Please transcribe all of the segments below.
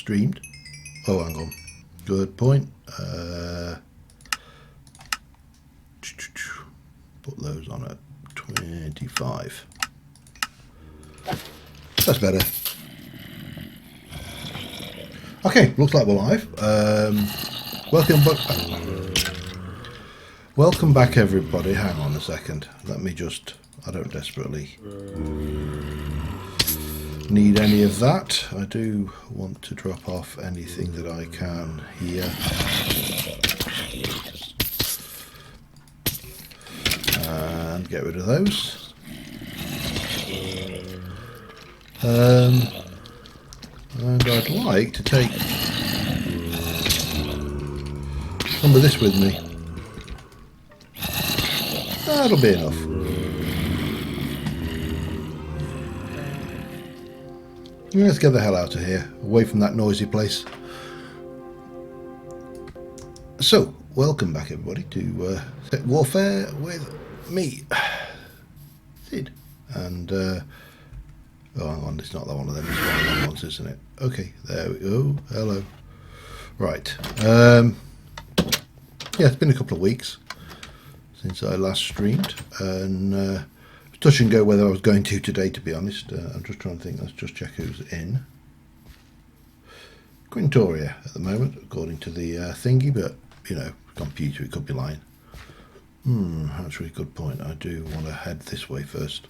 streamed. Oh, hang on. Good point. Put those on at 25. That's better. Okay, looks like we're live. Welcome back, everybody. Hang on a second. Let me just... I don't desperately need any of that. I do want to drop off anything that I can here. And get rid of those. And I'd like to take some of this with me. That'll be enough. Let's get the hell out of here, away from that noisy place. So, welcome back everybody to Tech Warfare with me, Sid. And, oh hang on, it's not that one of them, it's one of them ones, isn't it? Okay, there we go, hello. Right, yeah, it's been a couple of weeks since I last streamed, and touch and go whether I was going to today, to be honest. I'm just trying to think. Let's just check who's in. Quintoria at the moment, according to the thingy, but, you know, computer, it could be lying. That's a really good point. I do want to head this way first.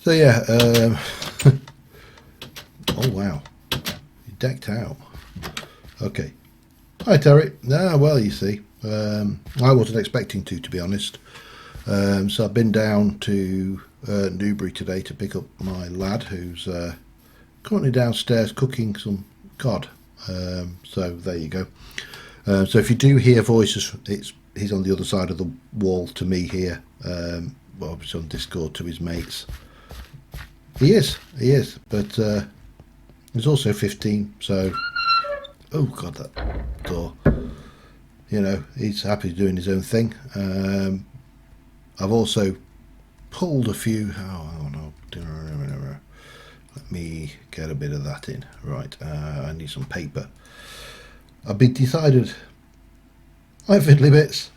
So, yeah. Oh, wow. You're decked out. Okay. Hi, Terry. Ah, well, you see. I wasn't expecting to be honest. So I've been down to Newbury today to pick up my lad who's currently downstairs cooking some cod. So there you go. So if you do hear voices, he's on the other side of the wall to me here. Well, obviously on Discord to his mates. He is, but he's also 15, so... Oh God, that door. You know, he's happy doing his own thing. I've also pulled a few... Oh no. Let me get a bit of that in. Right, I need some paper. I've been decided... Hi, Fiddly Bits.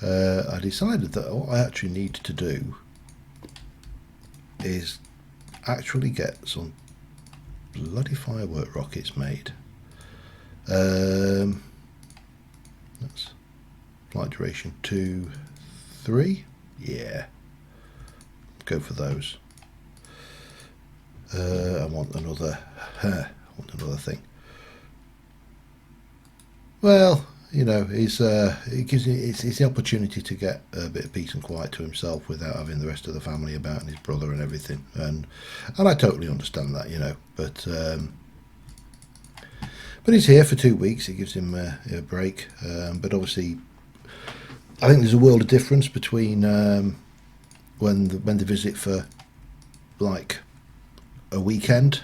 I decided that what I actually need to do is actually get some bloody firework rockets made. That's flight duration 2, 3. Yeah, go for those. I want another thing. Well, you know, it gives it's the opportunity to get a bit of peace and quiet to himself without having the rest of the family about and his brother and everything. And I totally understand that, you know, but he's here for 2 weeks. It gives him a break. But obviously, I think there's a world of difference between when they visit for like a weekend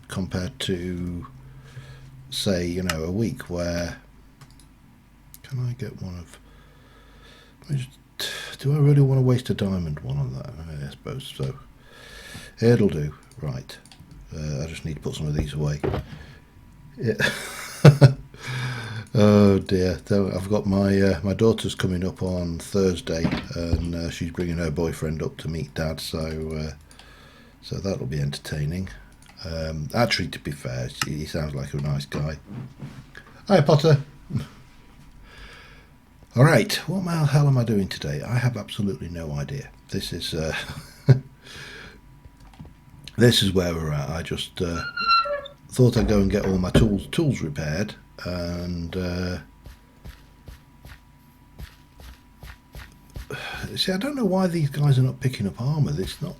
compared to, say, you know, a week where... Can I get one of... Do I really want to waste a diamond one on that? I suppose so. It'll do. Right. I just need to put some of these away. Yeah. Oh dear. I've got my daughter's coming up on Thursday, and she's bringing her boyfriend up to meet Dad, so that'll be entertaining. Actually, to be fair, he sounds like a nice guy. Hi, Potter. All right, what the hell am I doing today? I have absolutely no idea. This is this is where we're at. I just thought I'd go and get all my tools repaired, and see, I don't know why these guys are not picking up armour. It's not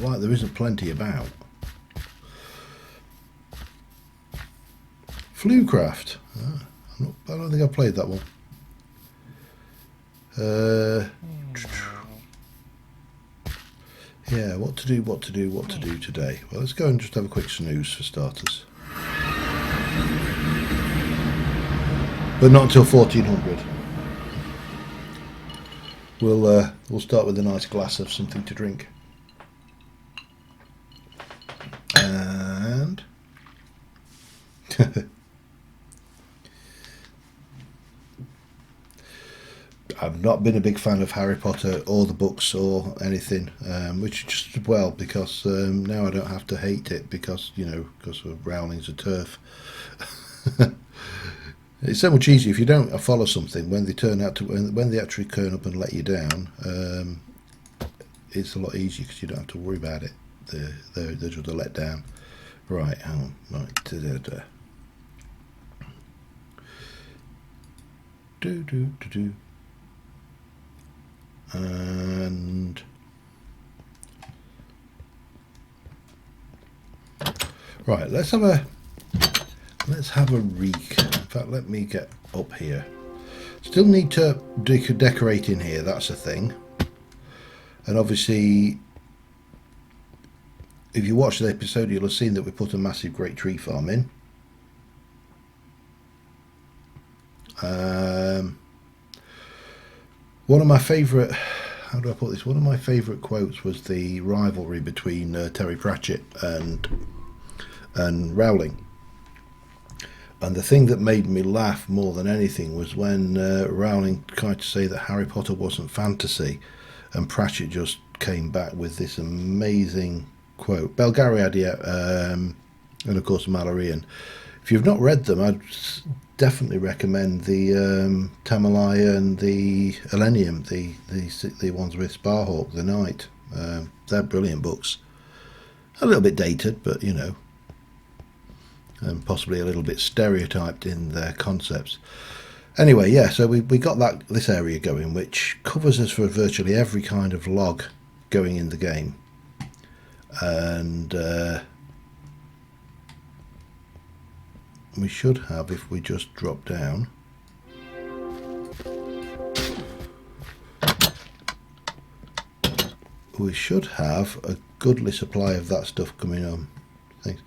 like there isn't plenty about. Fluecraft. I don't think I've played that one. Yeah, what to do today? Well, let's go and just have a quick snooze for starters. But not until 1400. We'll start with a nice glass of something to drink. I've not been a big fan of Harry Potter or the books or anything, which is just as well, because now I don't have to hate it because of Rowling's a turf. It's so much easier if you don't follow something when they turn out to when they actually turn up and let you down. It's a lot easier because you don't have to worry about it. They're just a let down. Right, hang on. Right, do. And right, let's have a reek. In fact, let me get up here. Still need to decorate in here, that's a thing. And obviously, if you watch the episode, you'll have seen that we put a massive great tree farm in. One of my favourite, how do I put this? One of my favourite quotes was the rivalry between Terry Pratchett and Rowling. And the thing that made me laugh more than anything was when Rowling tried to say that Harry Potter wasn't fantasy, and Pratchett just came back with this amazing quote. Belgariad, yeah, and of course Malloreon. If you've not read them, I'd definitely recommend the Tamalai and the Elenium, the ones with Sparhawk, the Knight. They're brilliant books. A little bit dated, but and possibly a little bit stereotyped in their concepts. Anyway, yeah, so we got this area going, which covers us for virtually every kind of log going in the game. And we should have, if we just drop down, we should have a goodly supply of that stuff coming on. Thanks.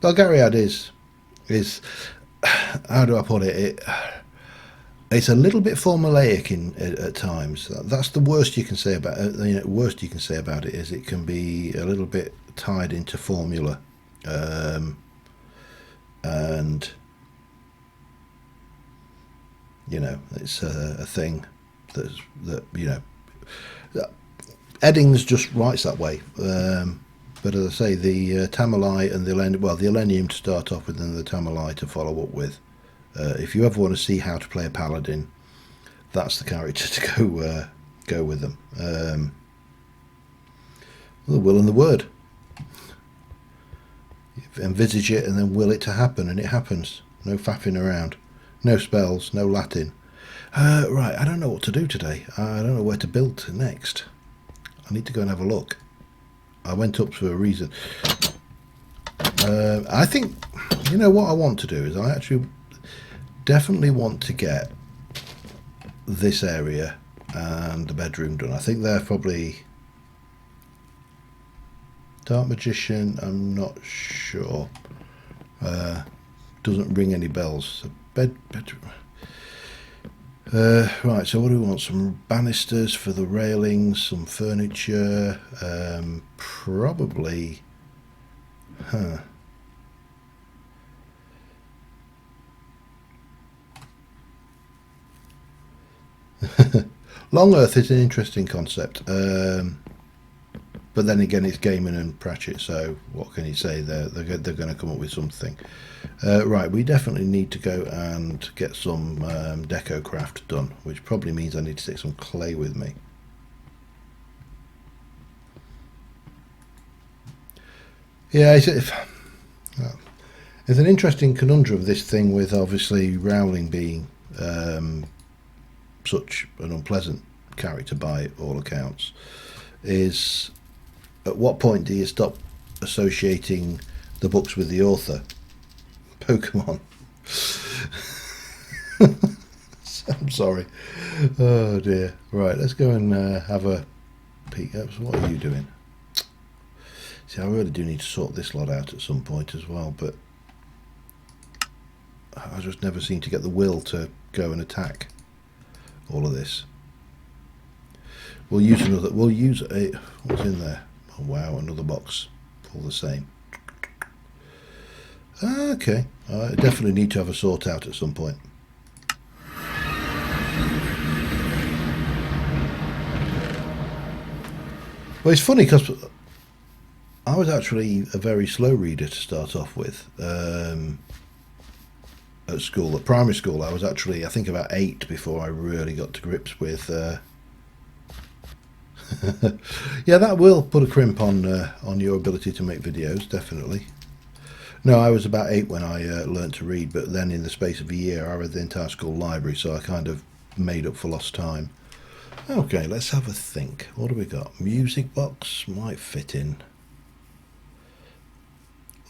Belgariad is how do I put it? It's a little bit formulaic at times. That's the worst you can say about it. The worst you can say about it is it can be a little bit tied into formula, and it's a thing that Eddings just writes that way. But as I say, the Tamalai and the Elenium to start off with, and the Tamalai to follow up with. If you ever want to see how to play a paladin, that's the character to go with them. The will and the word. You envisage it and then will it to happen, and it happens. No faffing around. No spells, no Latin. Right, I don't know what to do today. I don't know where to build next. I need to go and have a look. I went up for a reason. I think, what I want to do is I actually definitely want to get this area and the bedroom done. I think they're probably Dark Magician, I'm not sure. Doesn't ring any bells. So bedroom. Right, so what do we want? Some banisters for the railings, some furniture, probably, Long Earth is an interesting concept, but then again it's Gaiman and Pratchett, so what can you say? They're going to come up with something. Right, we definitely need to go and get some deco craft done, which probably means I need to take some clay with me. Yeah, it's an interesting conundrum, this thing, with obviously Rowling being such an unpleasant character by all accounts. Is at what point do you stop associating the books with the author? Pokemon. I'm sorry. Oh dear. Right, let's go and have a peek. So what are you doing? See, I really do need to sort this lot out at some point as well, but I just never seem to get the will to go and attack all of this. We'll use another. We'll use a. What's in there? Oh wow, another box. All the same. Okay, I definitely need to have a sort out at some point. Well, it's funny because I was actually a very slow reader to start off with. At school, at primary school, I was actually, I think, about 8 before I really got to grips with. Yeah, that will put a crimp on your ability to make videos, definitely. No, I was about 8 when I learnt to read, but then in the space of a year, I read the entire school library, so I kind of made up for lost time. Okay, let's have a think. What do we got? Music box might fit in.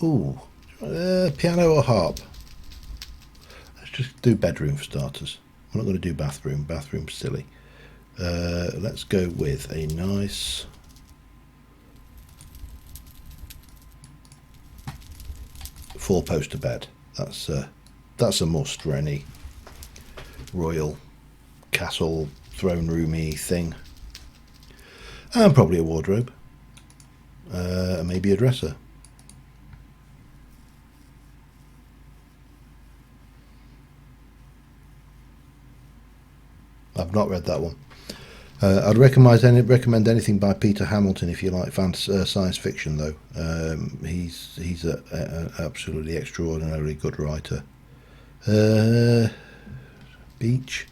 Ooh, piano or harp? Let's just do bedroom for starters. I'm not going to do bathroom. Bathroom's silly. Let's go with a nice four-poster bed. That's a must for any royal castle throne roomy thing. And probably a wardrobe. Maybe a dresser. I've not read that one. I'd recommend anything by Peter Hamilton if you like science fiction, though. He's an absolutely extraordinarily good writer. Beach.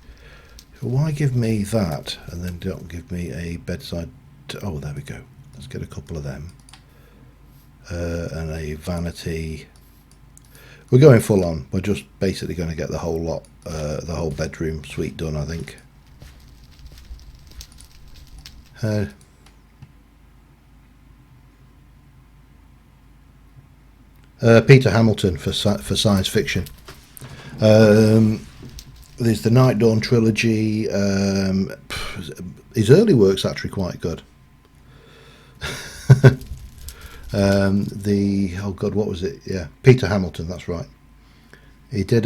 Why give me that and then don't give me a bedside? Oh, there we go. Let's get a couple of them. And a vanity. We're going full on. We're just basically going to get the whole lot, the whole bedroom suite done, I think. Peter Hamilton for science fiction. There's the Night Dawn trilogy. His early work's actually quite good. Oh god, what was it? Yeah, Peter Hamilton. That's right. He did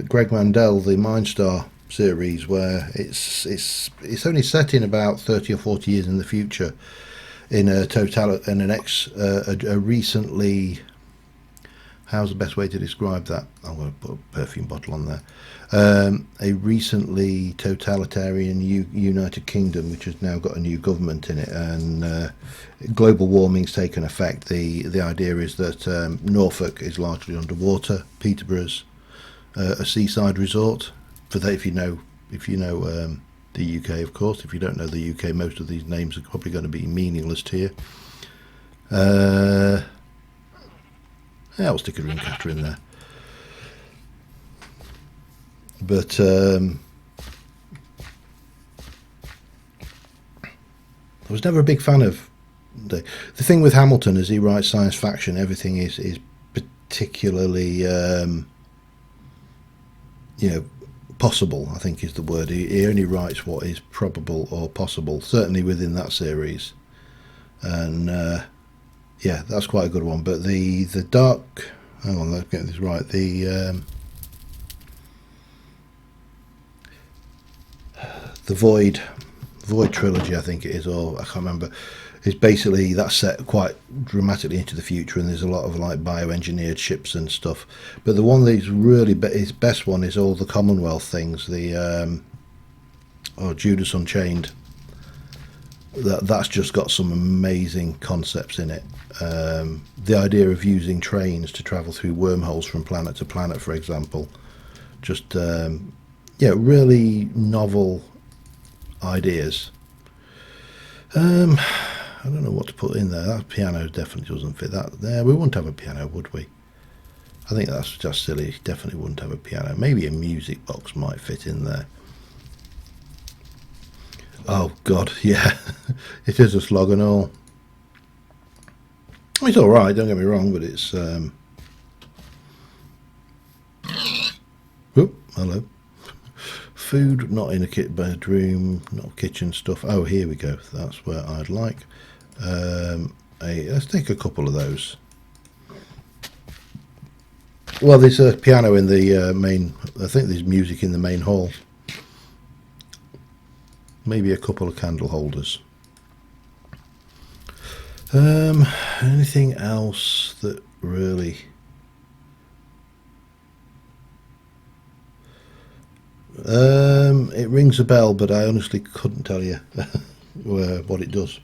Greg Mandel, the Mindstar series, where it's only set in about 30 or 40 years in the future, in a recently. How's the best way to describe that? I'm going to put a perfume bottle on there. A recently totalitarian United Kingdom, which has now got a new government in it, and global warming's taken effect. The idea is that Norfolk is largely underwater. Peterborough's a seaside resort. For that, if you know the UK, of course. If you don't know the UK, most of these names are probably going to be meaningless to you. Yeah, I'll stick a Dreamcatcher in there. But I was never a big fan of the thing with Hamilton is he writes science fiction. Everything is particularly possible, I think is the word. He only writes what is probable or possible, certainly within that series. And yeah, that's quite a good one. But the dark, hang on, let's get this right. The Void trilogy, I think it is, or I can't remember. Is basically that's set quite dramatically into the future, and there's a lot of like bioengineered ships and stuff. But the one that's really his best one is all the Commonwealth things. The Judas Unchained. That's just got some amazing concepts in it. The idea of using trains to travel through wormholes from planet to planet, for example, just yeah, really novel ideas. I don't know what to put in there. That piano definitely doesn't fit that there. We wouldn't have a piano, would we? I think that's just silly. Definitely wouldn't have a piano. Maybe a music box might fit in there. Oh god, yeah. It is a slog and all. It's alright, don't get me wrong, but it's Oop, hello. Food, not in a bedroom, not kitchen stuff. Oh, here we go. That's where I'd like. Let's take a couple of those. Well, there's a piano in the main. I think there's music in the main hall. Maybe a couple of candle holders. Anything else that really? It rings a bell, but I honestly couldn't tell you what it does.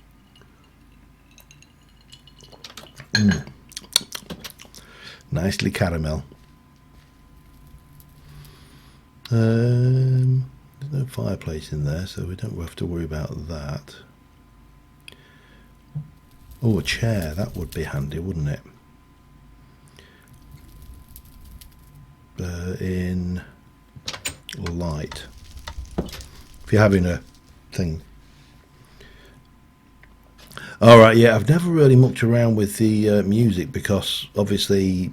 Nicely caramel. There's no fireplace in there, so we don't have to worry about that. Oh, a chair, that would be handy, wouldn't it? In light, if you're having a thing. Alright, yeah, I've never really mucked around with the music, because obviously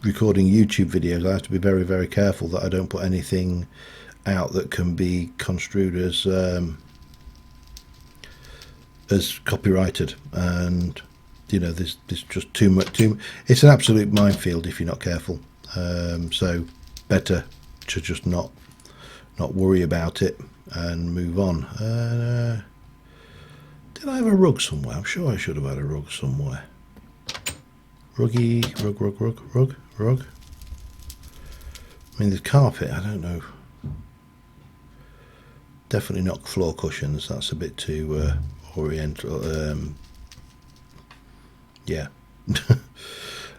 recording YouTube videos I have to be very, very careful that I don't put anything out that can be construed as copyrighted, and you know, there's just too much. It's an absolute minefield if you're not careful. So better to just not worry about it and move on. Did I have a rug somewhere? I'm sure I should have had a rug somewhere. Rug. I mean, there's carpet. I don't know. Definitely not floor cushions. That's a bit too oriental. Yeah.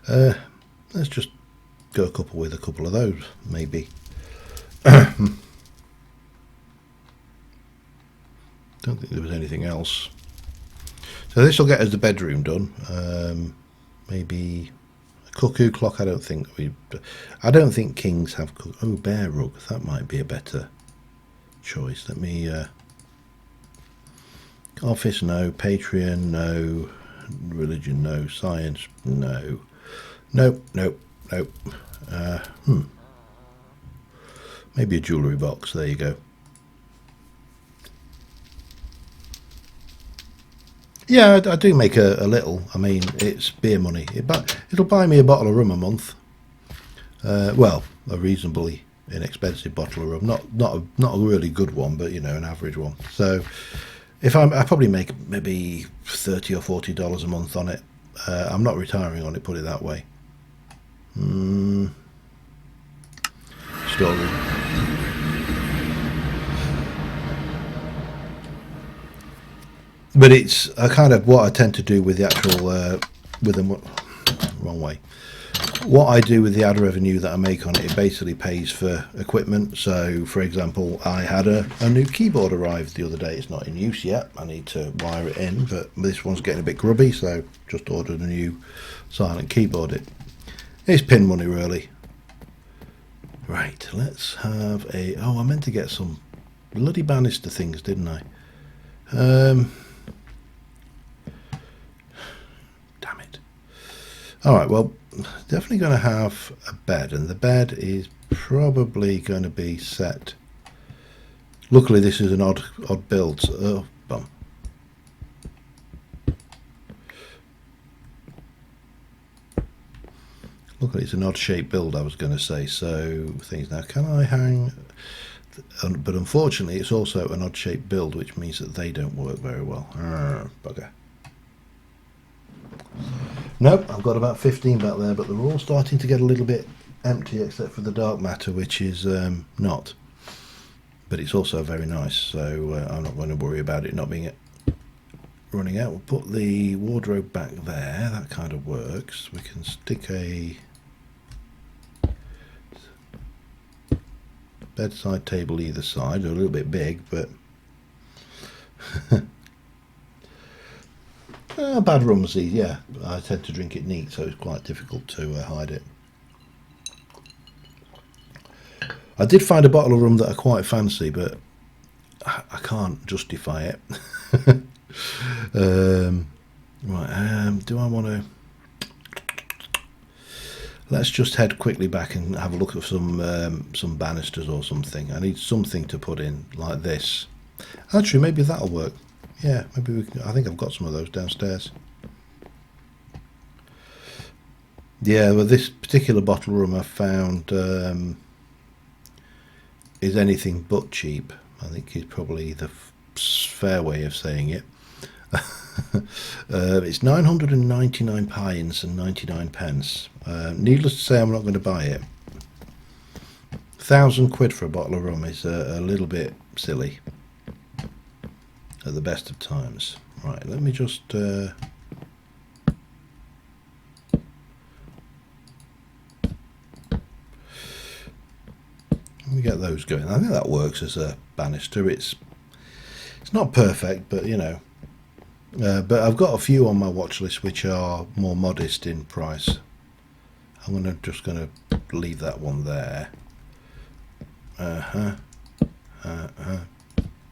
Let's just go with a couple of those, maybe. Don't think there was anything else. So this will get us the bedroom done. Maybe a cuckoo clock. I don't think kings have. Oh, bear rug. That might be a better choice. Let me. Office, no. Patreon, no. Religion, no. Science, no. Nope. Maybe a jewellery box. There you go. Yeah, I do make a little. I mean, it's beer money. It'll buy me a bottle of rum a month. Well, a reasonably inexpensive bottle of rum. Not a really good one, but you know, an average one. So, I probably make maybe $30 or $40 a month on it. I'm not retiring on it. Put it that way. Storeroom. But it's kind of what I tend to do with the actual wrong way. What I do with the ad revenue that I make on it, it basically pays for equipment. So, for example, I had a new keyboard arrive the other day. It's not in use yet. I need to wire it in, but this one's getting a bit grubby, so just ordered a new silent keyboard. It's pin money, really. Right, let's have a... Oh, I meant to get some bloody banister things, didn't I? Damn it. Alright, well, definitely going to have a bed, and the bed is probably going to be set. Luckily, this is an odd build. Oh, bum. Luckily, it's an odd shaped build, I was going to say. So, things now, can I hang? But unfortunately, it's also an odd shaped build, which means that they don't work very well. Bugger. Nope, I've got about 15 back there, but they're all starting to get a little bit empty, except for the dark matter, which is not. But it's also very nice, so I'm not going to worry about it not being running out. We'll put the wardrobe back there. That kind of works. We can stick a bedside table either side. They're a little bit big, but bad rumsey, yeah. I tend to drink it neat, so it's quite difficult to hide it. I did find a bottle of rum that I quite fancy, but I can't justify it. Right, do I want to... Let's just head quickly back and have a look at some banisters or something. I need something to put in like this. Actually, maybe that'll work. Yeah, maybe we can. I think I've got some of those downstairs. Yeah, well, this particular bottle of rum I found is anything but cheap. I think is probably the fair way of saying it. It's 999 pints and 99 pence. Needless to say, I'm not going to buy it. £1,000 for a bottle of rum is a little bit silly at the best of times. Right, let me just let me get those going. I think that works as a banister. It's not perfect, but you know. But I've got a few on my watch list which are more modest in price. I'm just going to leave that one there.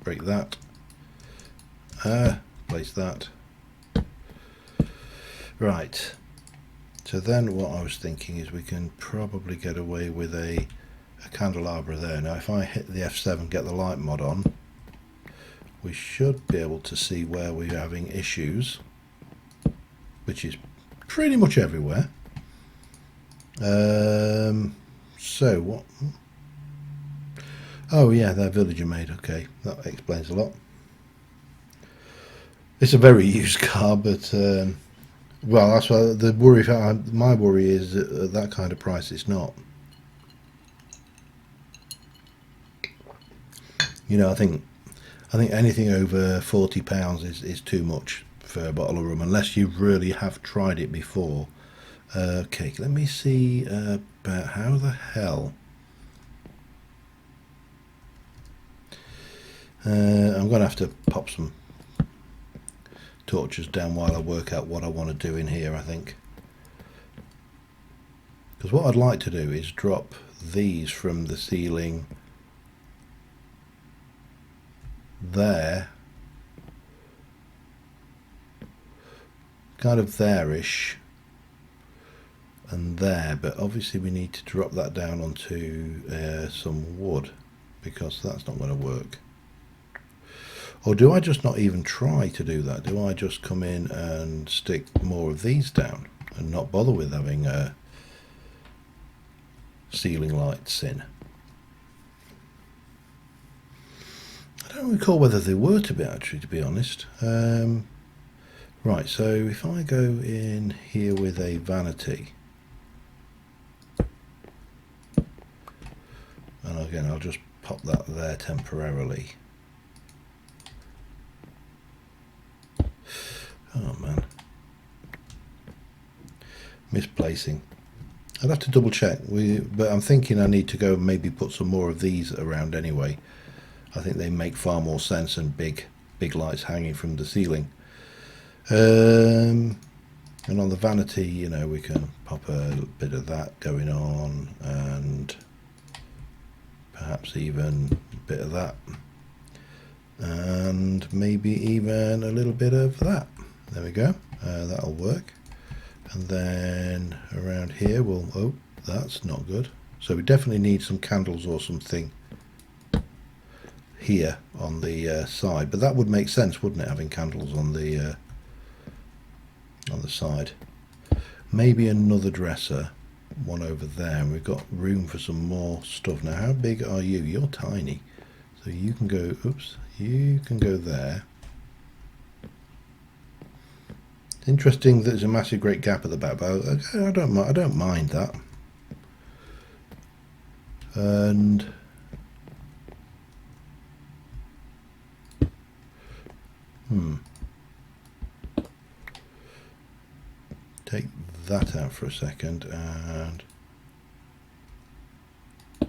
Break that. Place that. Right. So then what I was thinking is we can probably get away with a candelabra there. Now if I hit the F7, get the light mod on, we should be able to see where we're having issues, which is pretty much everywhere. So what? Oh yeah, they're villager made. Okay, that explains a lot. It's a very used car, but well, that's why the worry. My worry is that at that kind of price, it's not. You know, I think anything over £40 is too much for a bottle of rum, unless you really have tried it before. Okay, let me see about how the hell. I'm going to have to pop some torches down while I work out what I want to do in here, I think. Because what I'd like to do is drop these from the ceiling there, kind of there-ish, and there, but obviously we need to drop that down onto some wood, because that's not going to work. Or do I just not even try to do that? Do I just come in and stick more of these down and not bother with having ceiling lights in? I don't recall whether they were to be, actually, to be honest. Right, so if I go in here with a vanity, and again I'll just pop that there temporarily. Oh man, misplacing. I'd have to double check. But I'm thinking I need to go and maybe put some more of these around anyway. I think they make far more sense than big lights hanging from the ceiling. And on the vanity, you know, we can pop a bit of that going on, and perhaps even a bit of that, and maybe even a little bit of that. There we go. That'll work. And then around here we'll, oh, that's not good. So we definitely need some candles or something here on the side, but that would make sense, wouldn't it, having candles on the side. Maybe another dresser, one over there, and we've got room for some more stuff. Now how big are you? You're tiny, so you can go, oops, you can go there. Interesting that there's a massive great gap at the back, but I don't mind that. And take that out for a second, and so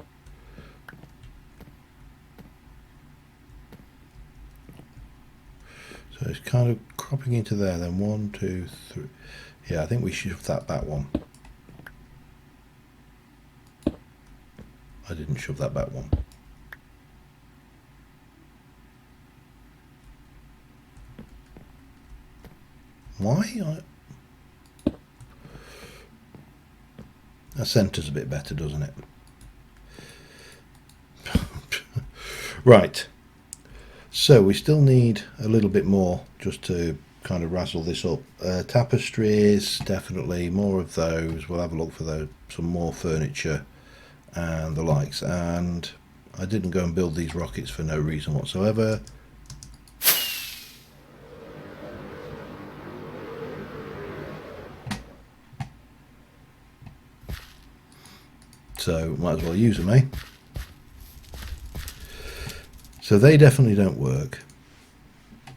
it's kind of cropping into there. Then 1, 2, 3. Yeah, I think we should shove that back one. I didn't shove that back one. Why? That centre's a bit better, doesn't it? Right. So we still need a little bit more just to kind of razzle this up. Tapestries, definitely more of those. We'll have a look for those, some more furniture and the likes. And I didn't go and build these rockets for no reason whatsoever. So might as well use them, eh? So they definitely don't work.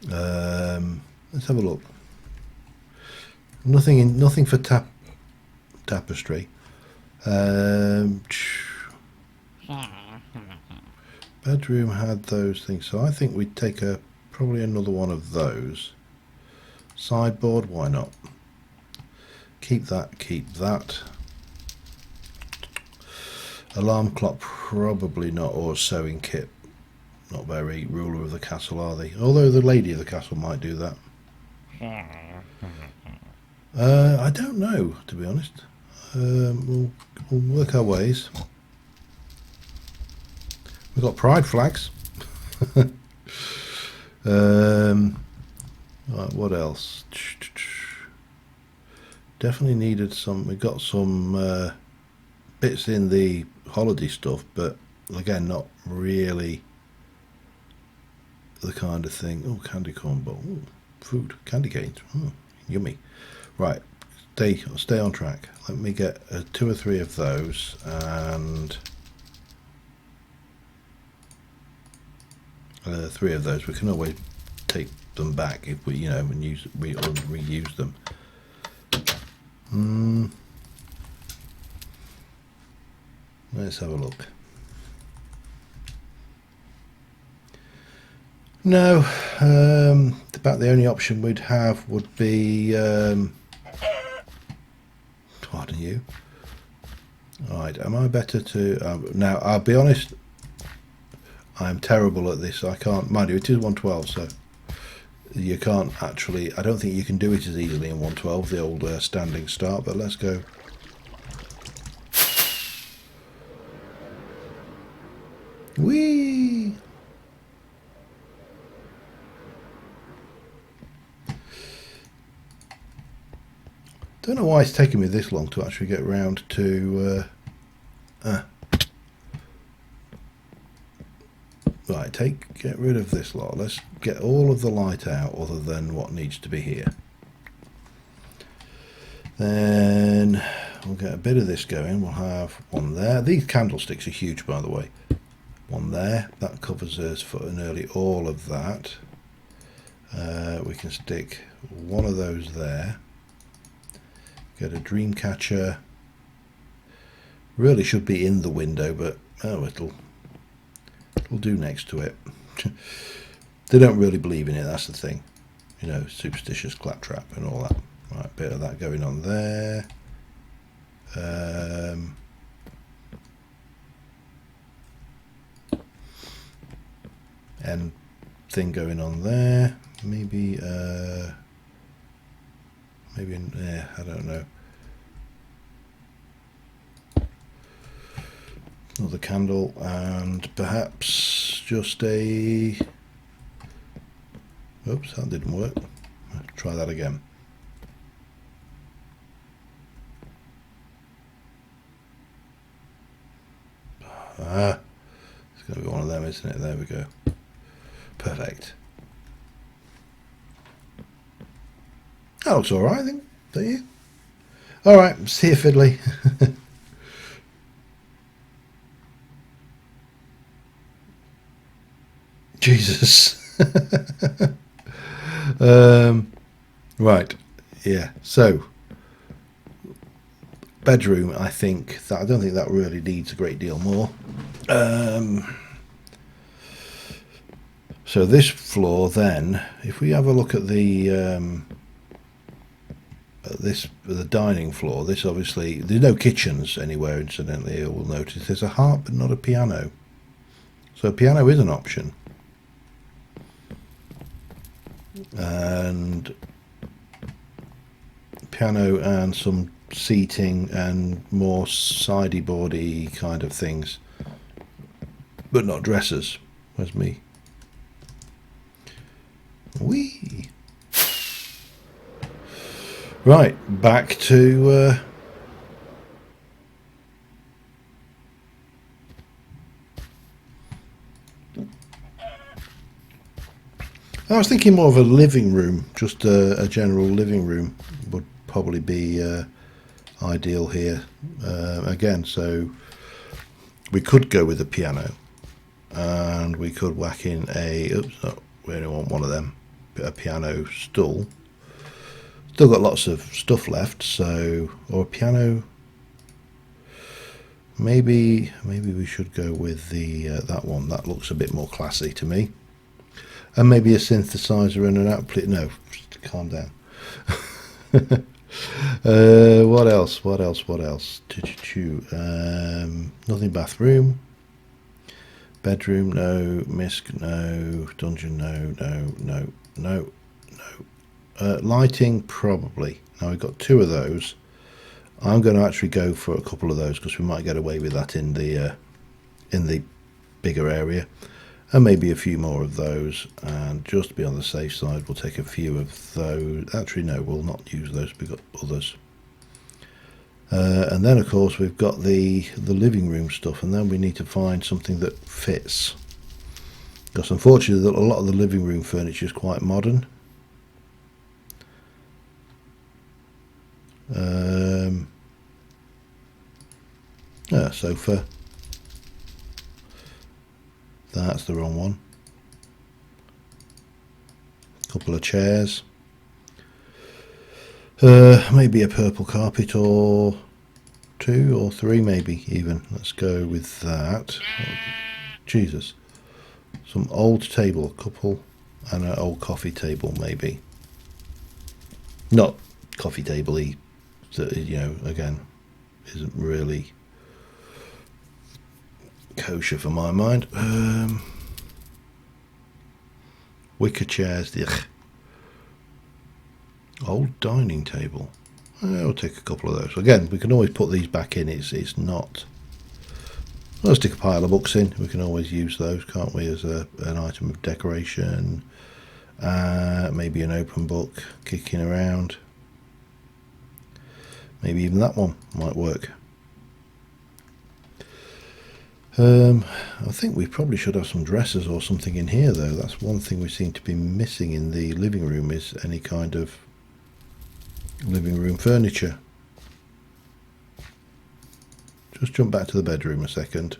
Let's have a look. Nothing for tapestry. Bedroom had those things, so I think we'd take probably another one of those. Sideboard, why not? Keep that, keep that. Alarm clock, probably not, or sewing kit. Not very ruler of the castle, are they? Although the lady of the castle might do that. I don't know, to be honest. We'll work our ways. We've got pride flags. Right, what else? Definitely needed some. We got some bits in the holiday stuff, but again, not really the kind of thing. Oh, candy corn bowl. Ooh, food, candy canes. Yummy. Right, stay on track. Let me get 2 or 3 of those, and 3 of those. We can always take them back if we, and reuse them. Let's have a look. No, about the only option we'd have would be. Pardon you. Right, am I better to now? I'll be honest. I'm terrible at this. I can't. Mind you, it is 112, so you can't actually. I don't think you can do it as easily in 112, the old standing start. But let's go. Whee! Don't know why it's taking me this long to actually get round to. Right, get rid of this lot. Let's get all of the light out other than what needs to be here. Then we'll get a bit of this going. We'll have one there. These candlesticks are huge, by the way. One there. That covers us for nearly all of that. We can stick one of those there. Get a dream catcher. Really should be in the window, but it'll do next to it. They don't really believe in it, that's the thing. Superstitious claptrap and all that. Right, bit of that going on there. And thing going on there. Maybe I don't know. Another candle, and perhaps just a. Oops, that didn't work. I'll try that again. It's going to be one of them, isn't it? There we go. Perfect. That looks all right, I think. Don't you? All right, see you, fiddly. Jesus. Right. Yeah. So, bedroom. I don't think that really needs a great deal more. So this floor, then, if we have a look at the dining floor, this obviously there's no kitchens anywhere. Incidentally, you will notice there's a harp but not a piano. So a piano is an option. And piano and some seating and more sideboardy kind of things, but not dressers. Where's me? Whee! Right, back to I was thinking more of a living room, just a general living room would probably be ideal here. Again, so we could go with a piano. and we could whack in a, oops, no, we only want one of them, a piano stool. Still got lots of stuff left, so, or a piano. Maybe we should go with the that one. That looks a bit more classy to me. And maybe a synthesizer and an output. No, calm down. What else? Nothing bathroom. Bedroom, no. Misc, no. Dungeon, no. Lighting, probably. Now we've got 2 of those. I'm going to actually go for a couple of those because we might get away with that in the bigger area, and maybe a few more of those. And just to be on the safe side, we'll take a few of those. Actually, no, we'll not use those. We've got others. And then, of course, we've got the living room stuff, and then we need to find something that fits. Because unfortunately, a lot of the living room furniture is quite modern. Sofa. That's the wrong one. Couple of chairs. Maybe a purple carpet or 2 or 3 maybe even. Let's go with that. Oh, Jesus. Some old table, a couple, and an old coffee table maybe. Not coffee table-y, you know, again, isn't really kosher for my mind. Wicker chairs, ugh. Old dining table. I'll take a couple of those. Again, we can always put these back in. It's not. I'll stick a pile of books in. We can always use those, can't we, as an item of decoration. Maybe an open book kicking around. Maybe even that one might work. I think we probably should have some dressers or something in here, though. That's one thing we seem to be missing in the living room, is any kind of living room furniture. Just jump back to the bedroom a second.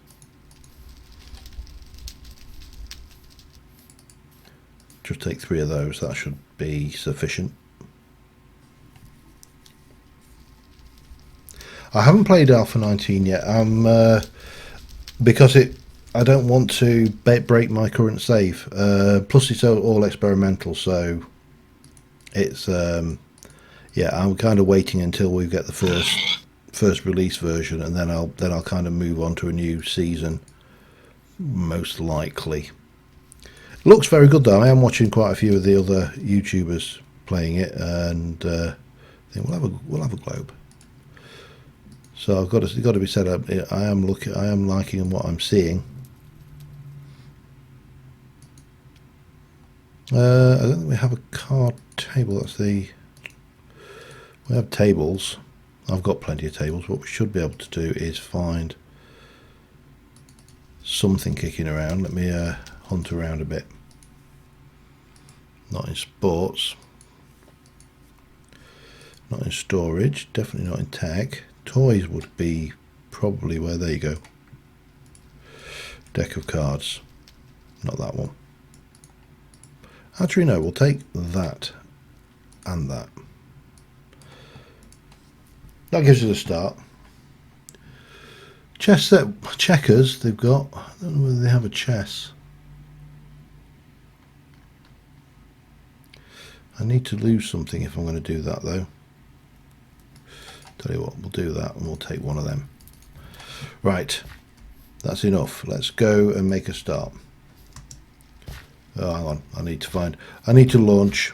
Just take 3 of those. That should be sufficient. I haven't played Alpha 19 yet. Because I don't want to break my current save. Plus, it's all experimental, so it's yeah. I'm kind of waiting until we get the first release version, and then I'll kind of move on to a new season, most likely. Looks very good though. I am watching quite a few of the other YouTubers playing it, and I think we'll have a globe. So it's got to be said. I am liking what I'm seeing. I don't think we have a card table. We have tables. I've got plenty of tables. What we should be able to do is find something kicking around. Let me hunt around a bit. Not in sports. Not in storage. Definitely not in tech. Toys would be probably where. There you go. Deck of cards. Not that one. Actually, no. We'll take that and that. That gives us a start. Chess set. Checkers they've got. I don't know whether they have a chess. I need to lose something if I'm going to do that, though. Tell you what, we'll do that and we'll take one of them. Right, that's enough. Let's go and make a start. Oh, hang on, I need to launch.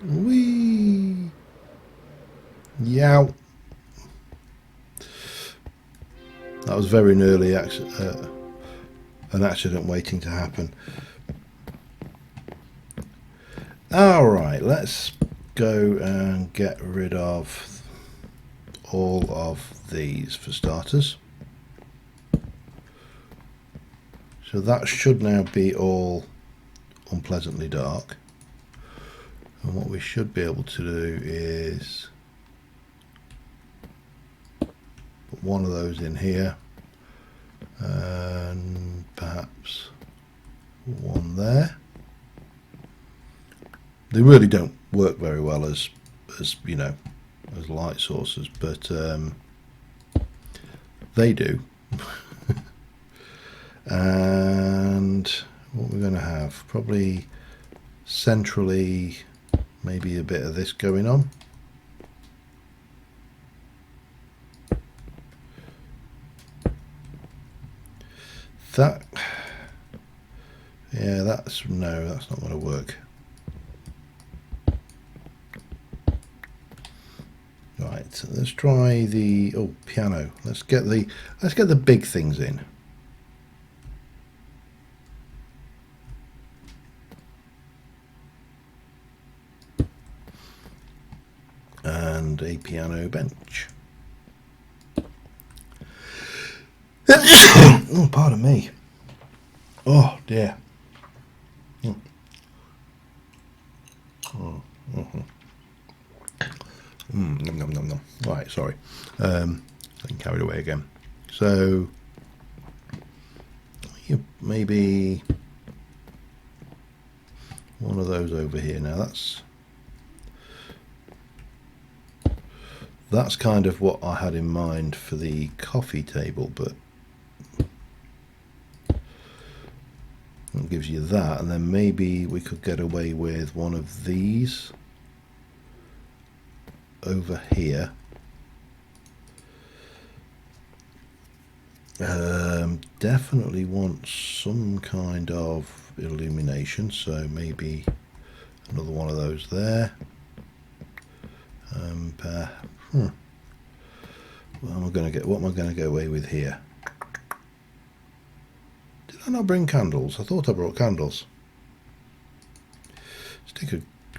Whee! Yow! That was very nearly an accident waiting to happen. Alright, let's go and get rid of all of these for starters. So that should now be all unpleasantly dark. And what we should be able to do is Put one of those in here, and perhaps one there. They really don't work very well as you know, as light sources, but they do. And what we're going to have, probably centrally, maybe a bit of this going on. That, yeah, that's not going to work. Right, so let's try the piano. Let's get the big things in. And a piano bench. Oh, pardon me. Oh dear. Nom, nom, nom, nom. Right, sorry. I'm carried away again. So maybe one of those over here. Now that's kind of what I had in mind for the coffee table, but it gives you that, and then maybe we could get away with one of these over here. Definitely want some kind of illumination, so maybe another one of those there. What am I going to go away with here? Did I not bring candles? I thought I brought candles.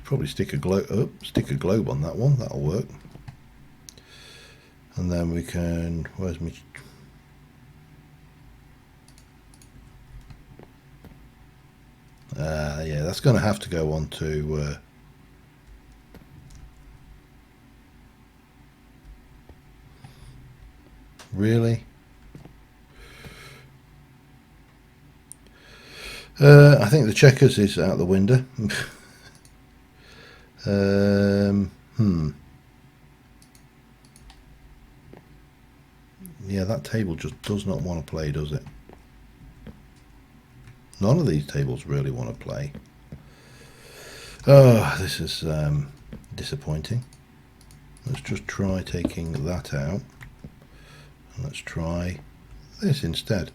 Probably stick a globe on that one. That'll work. And then we can. Where's my? Yeah, that's going to have to go on to. Really? I think the checkers is out the window. Yeah, that table just does not want to play, does it? None of these tables really want to play. Oh, this is disappointing. Let's just try taking that out. And let's try this instead.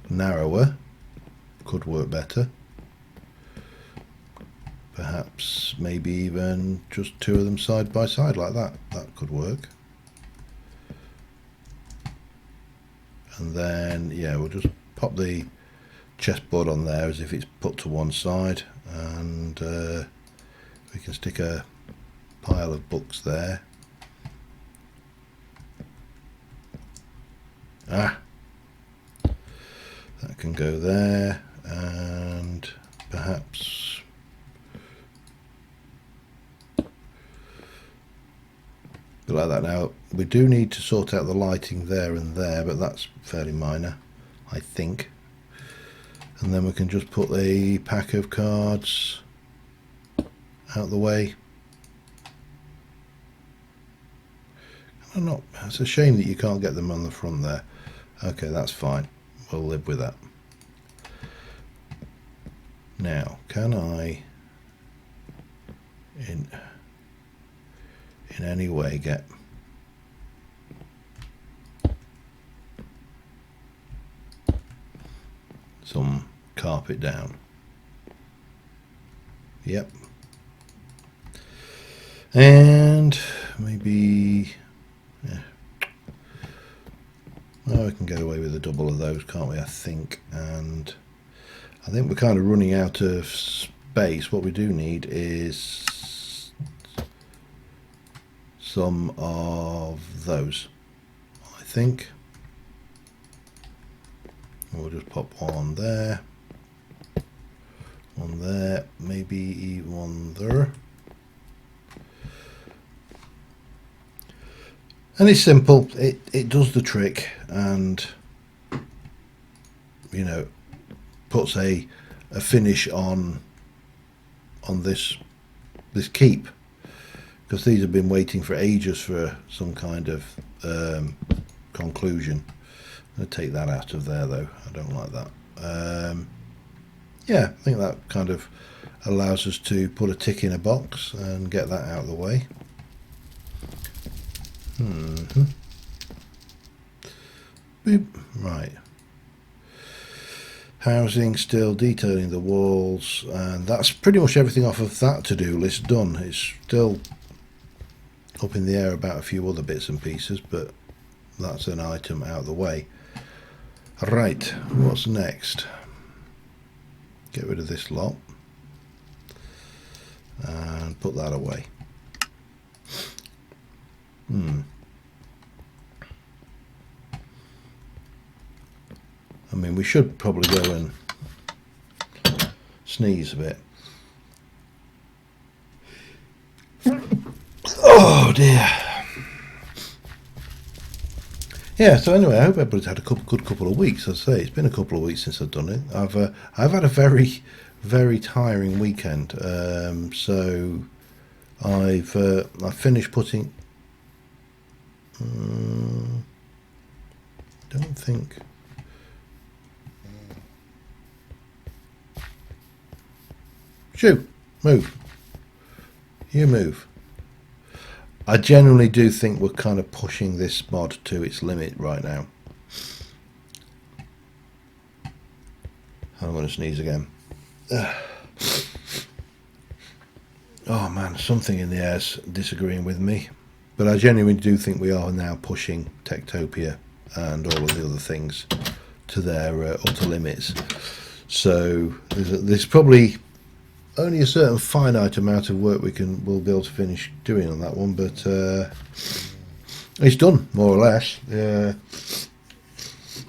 Narrower could work better. Perhaps maybe even just two of them side by side like that. That could work. And then, yeah, we'll just pop the chessboard on there as if it's put to one side, and we can stick a pile of books there. That can go there, and perhaps like that. Now we do need to sort out the lighting there and there, but that's fairly minor, I think. And then we can just put a pack of cards out the way. It's a shame that you can't get them on the front there. Okay, that's fine. We'll live with that. Now, can I in any way get some carpet down? Yep. And maybe, yeah. Well, we can get away with a double of those, can't we? I think. And I think we're kind of running out of space. What we do need is some of those, I think. We'll just pop one there, maybe one there. And it's simple. It does the trick, and you know, puts a finish on this keep, because these have been waiting for ages for some kind of conclusion. I'm going to take that out of there though. I don't like that. Yeah, I think that kind of allows us to put a tick in a box and get that out of the way. Right. Housing, still detailing the walls, and that's pretty much everything off of that to-do list done. It's still up in the air about a few other bits and pieces, but that's an item out of the way. Right, what's next? Get rid of this lot and put that away. I mean, we should probably go and sneeze a bit. Oh dear. Yeah, so anyway, I hope everybody's had a good couple of weeks. As I say, it's been a couple of weeks since I've done it. I've had a very, very tiring weekend. So I finished putting. Don't think. Shoo, move. You move. I generally do think we're kind of pushing this mod to its limit right now. I'm going to sneeze again. Oh man, something in the air's disagreeing with me. But I genuinely do think we are now pushing Tektopia and all of the other things to their utter limits. So there's probably only a certain finite amount of work we'll be able to finish doing on that one, but it's done more or less.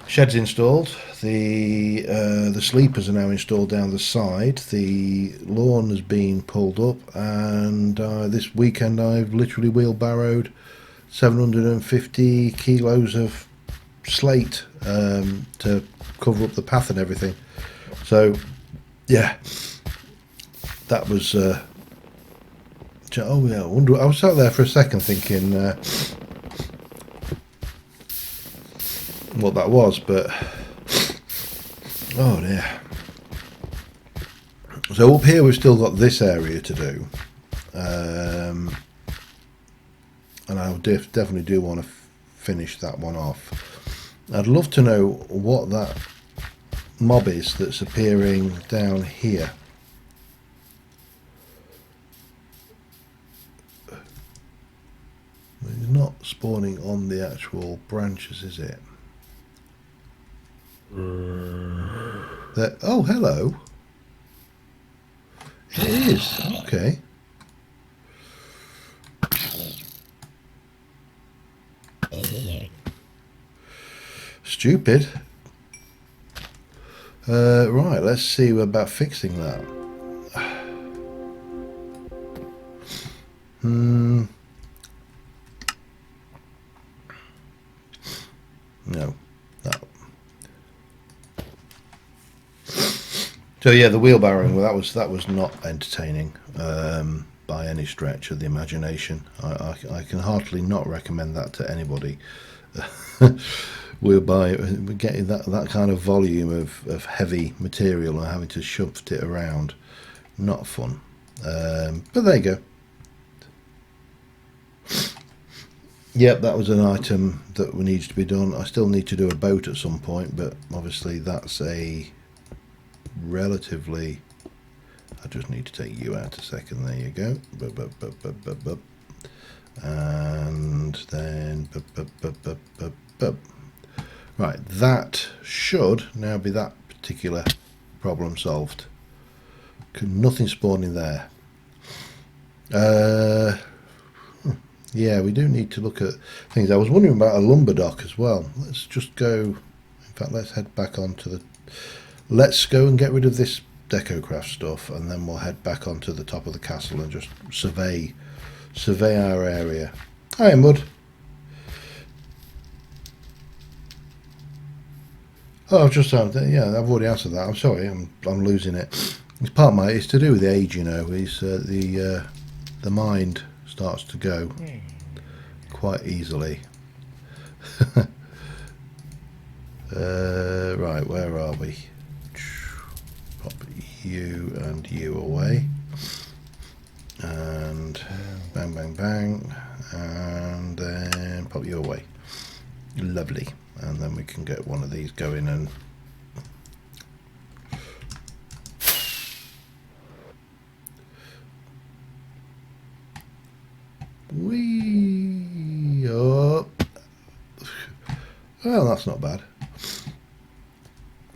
Shed's installed. The sleepers are now installed down the side. The lawn has been pulled up, and this weekend I've literally wheelbarrowed 750 kilos of slate to cover up the path and everything. So yeah, that was oh yeah, I wonder, I was sat there for a second thinking what that was, but oh dear. So up here we've still got this area to do, and I definitely do want to finish that one off. I'd love to know what that mob is that's appearing down here. It's not spawning on the actual branches, is it? There, oh, hello. It is. Okay. Stupid. Right, let's see about fixing that. No. So yeah, the wheelbarrowing, well, that was not entertaining by any stretch of the imagination. I can heartily not recommend that to anybody. We're getting that kind of volume of heavy material and having to shove it around. Not fun. But there you go. Yep, that was an item that needs to be done. I still need to do a boat at some point, but obviously that's a relatively... I just need to take you out a second. There you go. And then... Right, that should now be that particular problem solved. Nothing spawning there. Yeah, we do need to look at things. I was wondering about a lumber dock as well. Let's just go... In fact, let's head back onto the... Let's go and get rid of this DecoCraft stuff, and then we'll head back onto the top of the castle and just survey our area. Hi, Mud. Oh, I've just yeah, I've already answered that. I'm sorry, I'm losing it. It's part of my. It's to do with the age, you know. It's the mind starts to go quite easily. Right, where are we? Pop you and you away, and bang, bang, bang, and then pop you away. Lovely, and then we can get one of these going and. Wee up. Well, that's not bad.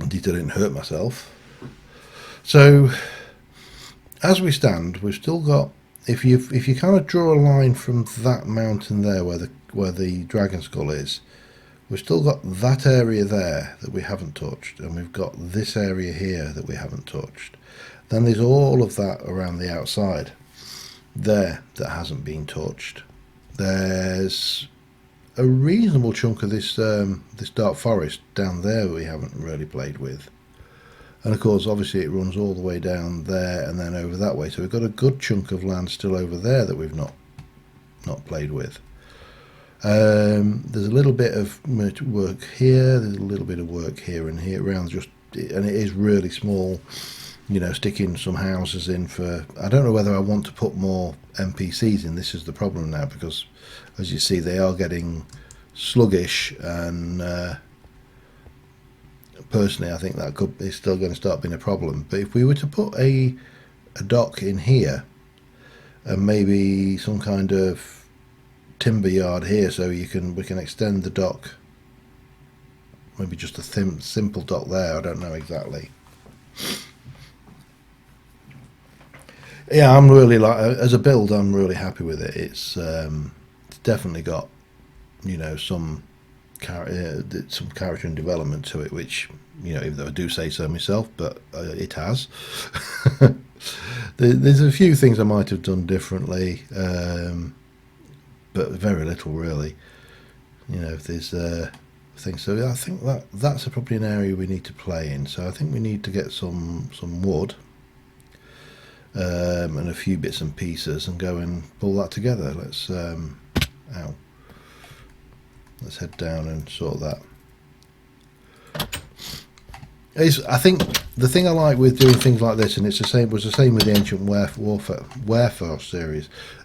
Indeed, I didn't hurt myself. So, as we stand, we've still got. If you kind of draw a line from that mountain there, where the dragon skull is, we've still got that area there that we haven't touched, and we've got this area here that we haven't touched. Then there's all of that around the outside there that hasn't been touched. There's a reasonable chunk of this this dark forest down there we haven't really played with, and of course obviously it runs all the way down there and then over that way, so we've got a good chunk of land still over there that we've not played with. There's a little bit of work here, there's a little bit of work here and here around, just, and it is really small, you know, sticking some houses in for. I don't know whether I want to put more NPCs in. This is the problem now, because as you see they are getting sluggish, and personally I think that is still going to start being a problem. But if we were to put a dock in here and maybe some kind of timber yard here, so we can extend the dock, maybe just a simple dock there, I don't know exactly. Yeah, I'm really as a build, I'm really happy with it. It's definitely got, you know, some character and development to it, which, you know, even though I do say so myself, but it has. There's a few things I might have done differently, but very little really. You know, if there's things, so I think that's probably an area we need to play in. So I think we need to get some wood. And a few bits and pieces, and go and pull that together. Let's head down and sort that. I think the thing I like with doing things like this, and was the same with the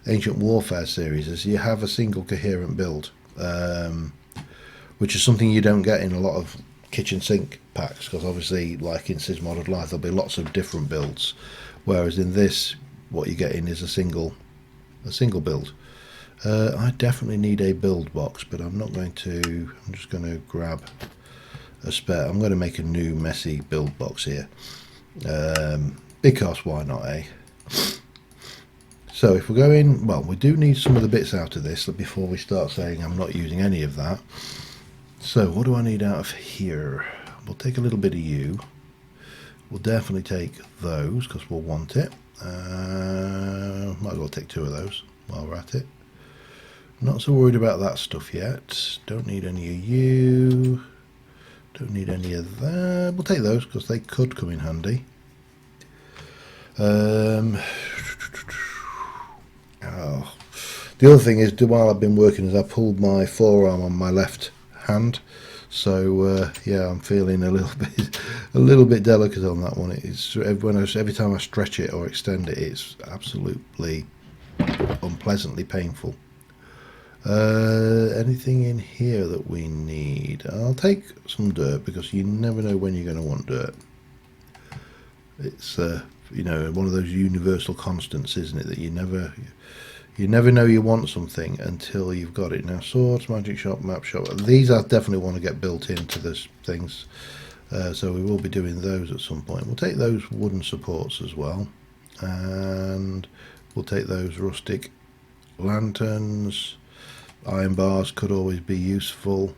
Ancient Warfare series, is you have a single coherent build, which is something you don't get in a lot of kitchen sink packs, because obviously, like in Cis Modded Life, there'll be lots of different builds. Whereas in this, what you're getting is a single build. I definitely need a build box, but I'm not going to. I'm just going to grab a spare. I'm going to make a new messy build box here, because why not, eh? So if we're going, well, we do need some of the bits out of this before we start saying I'm not using any of that. So what do I need out of here? We'll take a little bit of you. We'll definitely take those because we'll want it. Might as well take two of those while we're at it. Not so worried about that stuff yet. Don't need any of you. Don't need any of that. We'll take those because they could come in handy. The other thing is, while I've been working, is I pulled my forearm on my left hand. So yeah, I'm feeling a little bit delicate on that one. It's every time I stretch it or extend it, it's absolutely unpleasantly painful. Anything in here that we need? I'll take some dirt, because you never know when you're going to want dirt. It's you know, one of those universal constants, isn't it? That you never know you want something until you've got it. Now, swords, magic shop, map shop, these I definitely want to get built into this things, so we will be doing those at some point. We'll take those wooden supports as well, and we'll take those rustic lanterns. Iron bars could always be useful.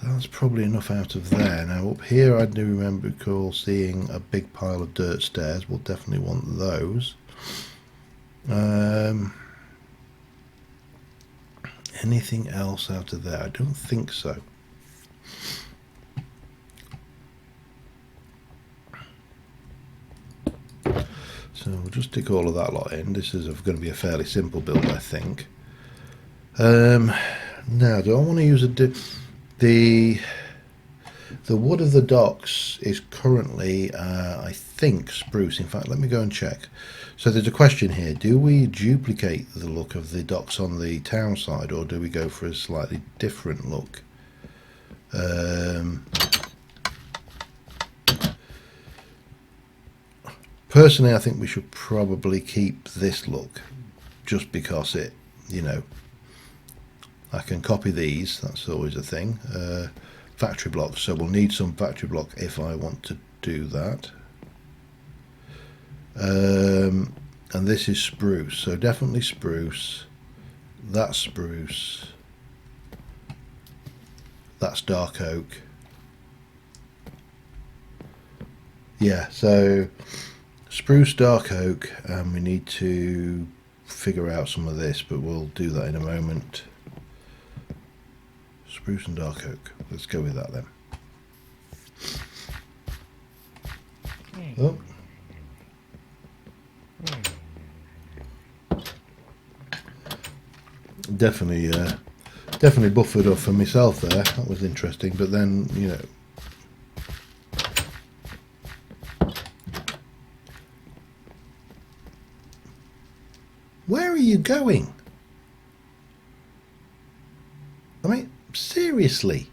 That's probably enough out of there. Now up here, I do recall seeing a big pile of dirt stairs. We'll definitely want those. Anything else out of there? I don't think so. we'll just stick all of that lot in. This is going to be a fairly simple build, I think. Now, do I want to use the wood of the docks is currently, I think, spruce. In fact, let me go and check. So there's a question here. Do we duplicate the look of the docks on the town side, or do we go for a slightly different look? Personally, I think we should probably keep this look, just because it, you know, I can copy these. That's always a thing. Factory blocks, so we'll need some factory block if I want to do that. And this is spruce, so definitely spruce. That's spruce. That's dark oak. Yeah, so spruce, dark oak, and we need to figure out some of this, but we'll do that in a moment. Spruce and dark oak. Let's go with that then. Oh. Definitely buffered up for myself there. That was interesting, but then, you know, where are you going? I mean, seriously,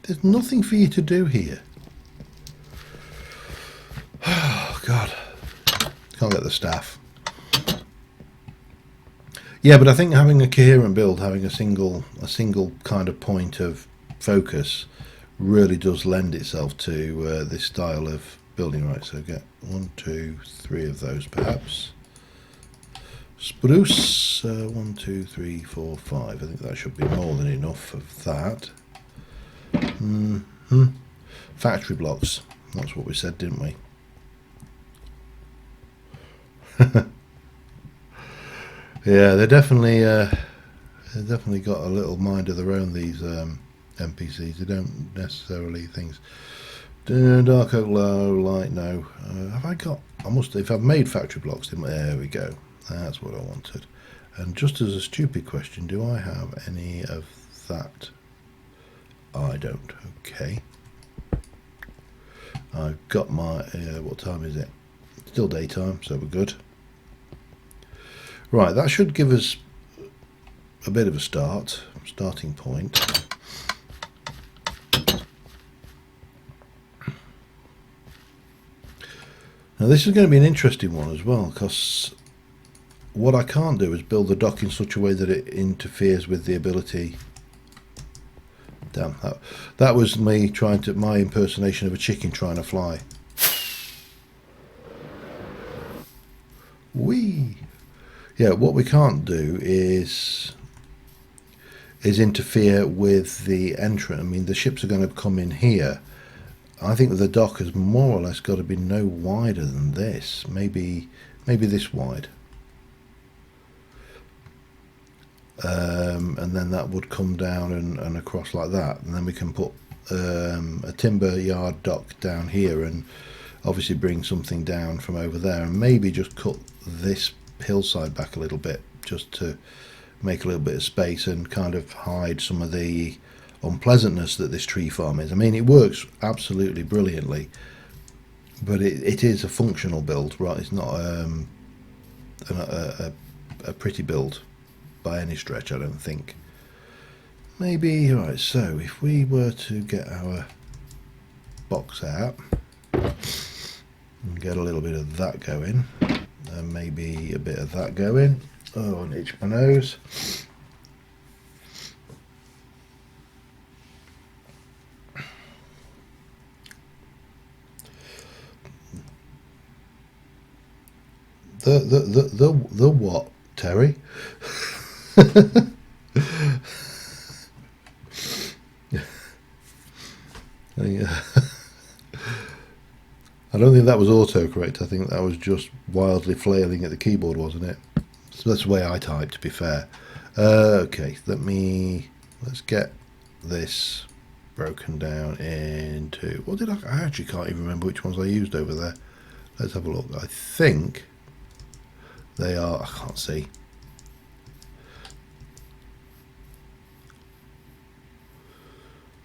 there's nothing for you to do here. Oh God, can't get the staff. Yeah, but I think having a coherent build, having a single kind of point of focus, really does lend itself to this style of building. Right, so get 1, 2, 3 of those perhaps. Spruce, 1, 2, 3, 4, 5. I think that should be more than enough of that. Factory blocks. That's what we said, didn't we? Yeah, they definitely got a little mind of their own. These NPCs. They don't necessarily things. Dark oak, low, light, no. Have I got? I must. If I've made factory blocks, there we go. That's what I wanted. And just as a stupid question, do I have any of that? I don't. Okay. I've got my. What time is it? Still daytime, so we're good. Right, that should give us a bit of a starting point. Now this is going to be an interesting one as well, because what I can't do is build the dock in such a way that it interferes with the ability. Damn, that was me trying to, my impersonation of a chicken trying to fly. Whee! Yeah, what we can't do is interfere with the entrance. I mean, the ships are going to come in here. I think that the dock has more or less got to be no wider than this. Maybe this wide. And then that would come down and across like that. And then we can put a timber yard dock down here and obviously bring something down from over there. And maybe just cut this hillside back a little bit just to make a little bit of space and kind of hide some of the unpleasantness that this tree farm is. I mean, it works absolutely brilliantly, but it is a functional build, right? It's not a pretty build by any stretch, I don't think. Maybe, right, so if we were to get our box out and get a little bit of that going, and maybe a bit of that going. Oh, and itch my nose. The what, Terry? I don't think that was autocorrect. I think that was just wildly flailing at the keyboard, wasn't it? So that's the way I type, to be fair. Okay, let's get this broken down into, what did I actually can't even remember which ones I used over there. Let's have a look. I think they are, I can't see.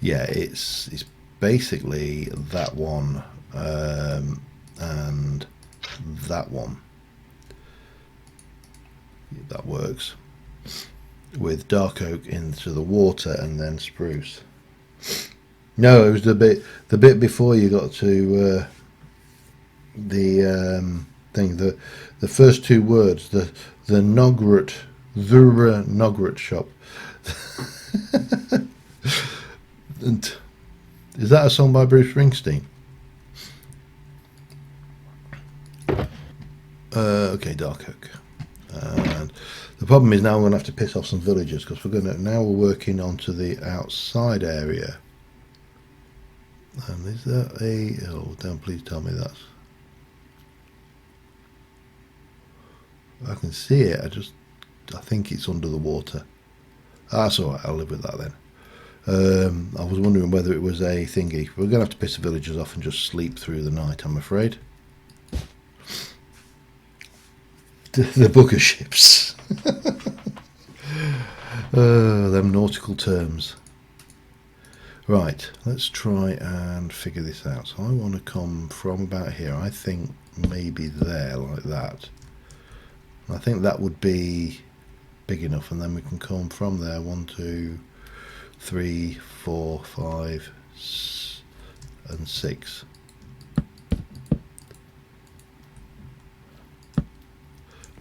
Yeah, it's basically that one and that one. That works with dark oak into the water and then spruce. No, it was the bit before you got to the thing. The first two words, the Nogrut Zura Nogrut shop. And is that a song by Bruce Springsteen? Okay, dark oak. And the problem is now I'm going to have to piss off some villagers because we're working onto the outside area. And is that a... Oh, don't please tell me that's... I can see it, I think it's under the water. That's alright, I'll live with that then. I was wondering whether it was a thingy. We're going to have to piss the villagers off and just sleep through the night, I'm afraid. The booger ships. Them nautical terms. Right, let's try and figure this out. So I want to come from about here. I think maybe there, like that. I think that would be big enough, and then we can come from there. 1, 2, 3, 4, 5, and 6.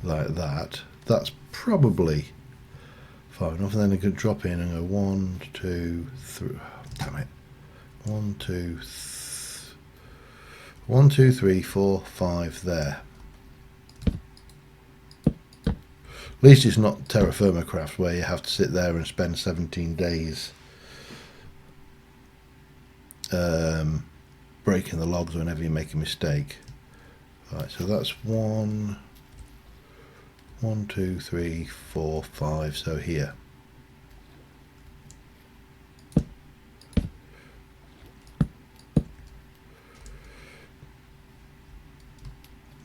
Like that. That's probably far enough. And then I could drop in and go 1, 2, 3. Damn it. 1, 2, 1, 2, 3, 4, 5 there. At least it's not terra firma craft where you have to sit there and spend 17 days breaking the logs whenever you make a mistake. Right, so that's 1, 2, 3, 4, 5. So here.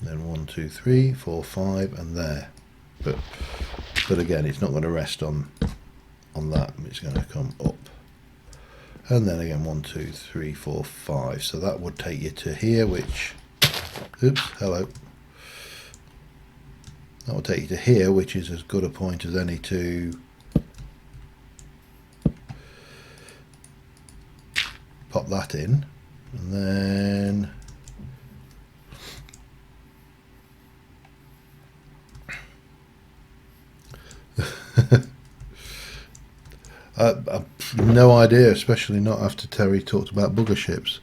Then 1, 2, 3, 4, 5, and there. But again, it's not going to rest on that. It's going to come up, and then again 1, 2, 3, 4, 5. So that would take you to here, which, oops, hello. That will take you to here, which is as good a point as any to pop that in, and then I've no idea, especially not after Terry talked about booger ships.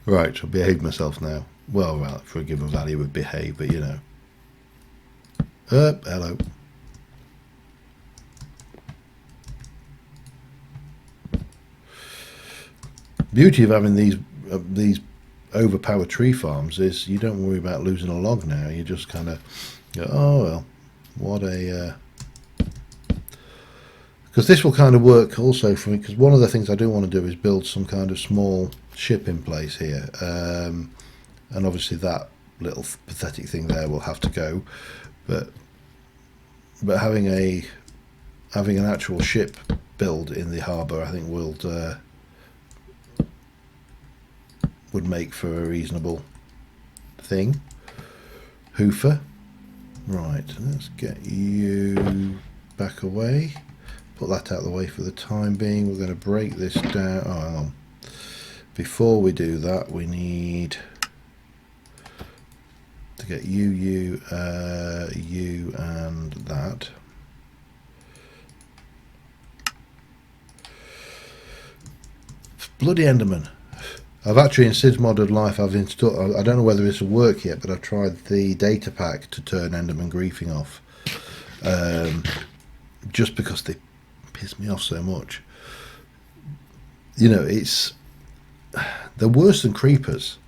Right, I'll behave myself now. Well, for a given value would behave, but you know. Hello. Beauty of having these overpowered tree farms is you don't worry about losing a log now. You just kind of go, oh well, what a... Because this will kind of work also for me, because one of the things I do want to do is build some kind of small ship in place here. And obviously that little pathetic thing there will have to go. But having an actual ship build in the harbour, I think would make for a reasonable thing. Hoofer. Right, let's get you back away. Put that out of the way for the time being. We're going to break this down. Oh, hang on. Before we do that, we need to get you, and that. Bloody Enderman. I've actually, in Sid's Modded Life, I've installed, I don't know whether this will work yet, but I've tried the data pack to turn Enderman griefing off. Just because they piss me off so much. You know, they're worse than creepers.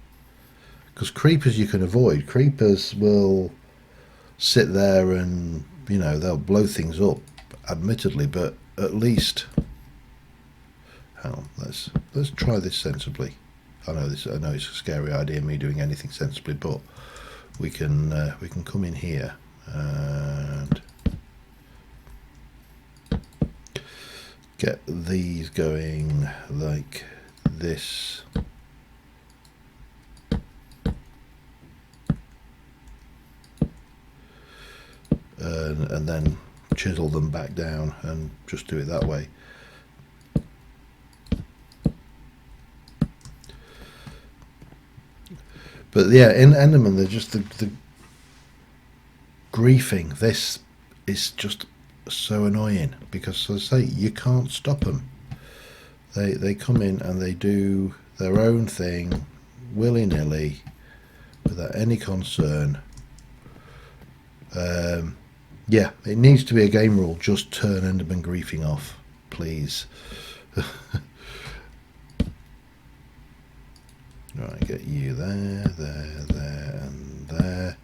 Because creepers you can avoid. Creepers will sit there and, you know, they'll blow things up, admittedly, but at least... Hang on, let's try this sensibly. I know it's a scary idea, me doing anything sensibly, but we can come in here and get these going like this. And then chisel them back down and just do it that way. But yeah, in Enderman, they're just the griefing. This is just so annoying because, as I say, you can't stop them. They come in and they do their own thing willy-nilly without any concern. Yeah, it needs to be a game rule. Just turn Enderman griefing off, please. Right, get you there, and there.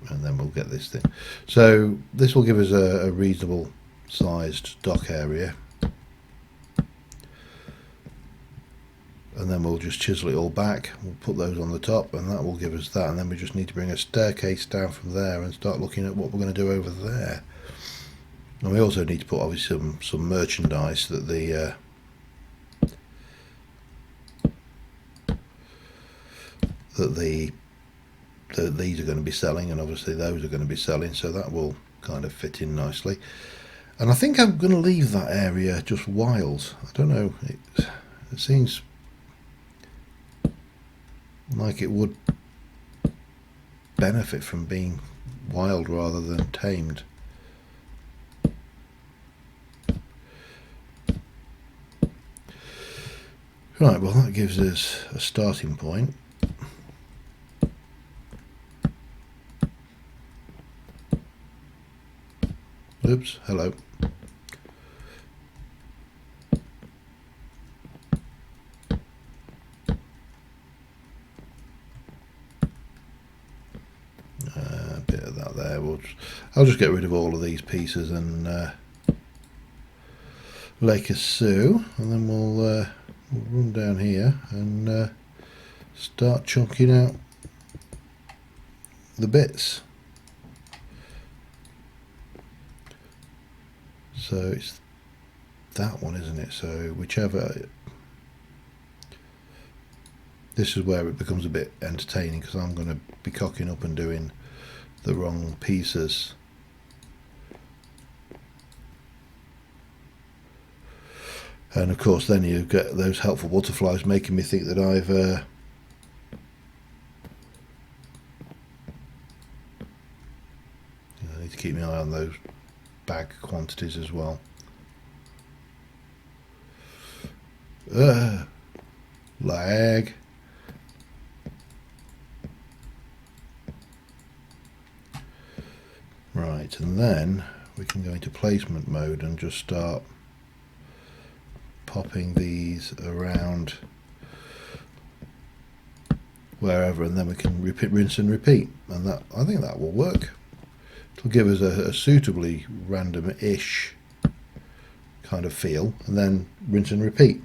And then we'll get this thing. So this will give us a reasonable sized dock area. And then we'll just chisel it all back. We'll put those on the top, and that will give us that. And then we just need to bring a staircase down from there and start looking at what we're going to do over there. And we also need to put obviously some merchandise that these are going to be selling, and obviously those are going to be selling. So that will kind of fit in nicely. And I think I'm going to leave that area just wild. I don't know. It seems like it would benefit from being wild rather than tamed. Right, well that gives us a starting point. Oops, hello. A bit of that there. I'll just get rid of all of these pieces and Lake a Sioux, and then we'll run down here and start chunking out the bits. So it's that one, isn't it? So whichever. This is where it becomes a bit entertaining because I'm going to be cocking up and doing the wrong pieces. And of course then you get those helpful butterflies making me think that I need to keep my eye on those bag quantities as well. Lag. Right, and then we can go into placement mode and just start popping these around wherever, and then we can rinse and repeat, and that, I think that will work. It'll give us a suitably random-ish kind of feel, and then rinse and repeat.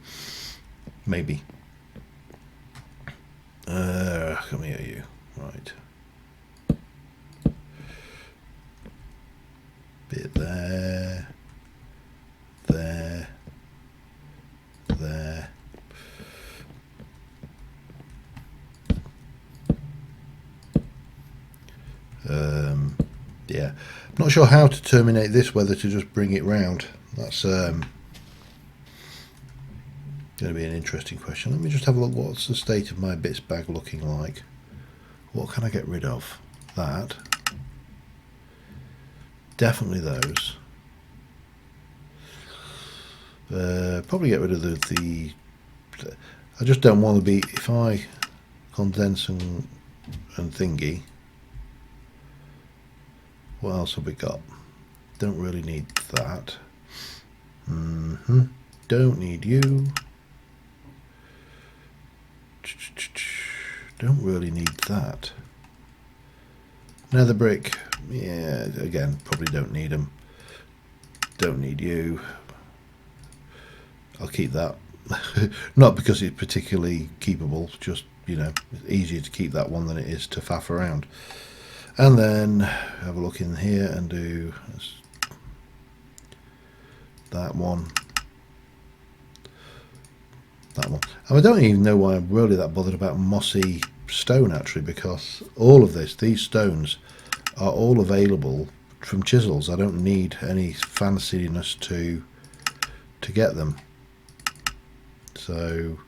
Maybe. Come here, you. Right. Bit there. There. There. Yeah, I'm not sure how to terminate this, whether to just bring it round. That's going to be an interesting question. Let me just have a look. What's the state of my bits bag looking like? What can I get rid of? That. Definitely those. Probably get rid of the I just don't want to be, if I condense and thingy. What else have we got? Don't really need that. Don't need you. Don't really need that. Nether brick. Yeah, again, probably don't need them. Don't need you. I'll keep that. Not because it's particularly keepable, just, you know, it's easier to keep that one than it is to faff around. And then have a look in here and do that one, that one. And I don't even know why I'm really that bothered about mossy stone, actually, because all of this, these stones are all available from chisels. I don't need any fanciness to get them. So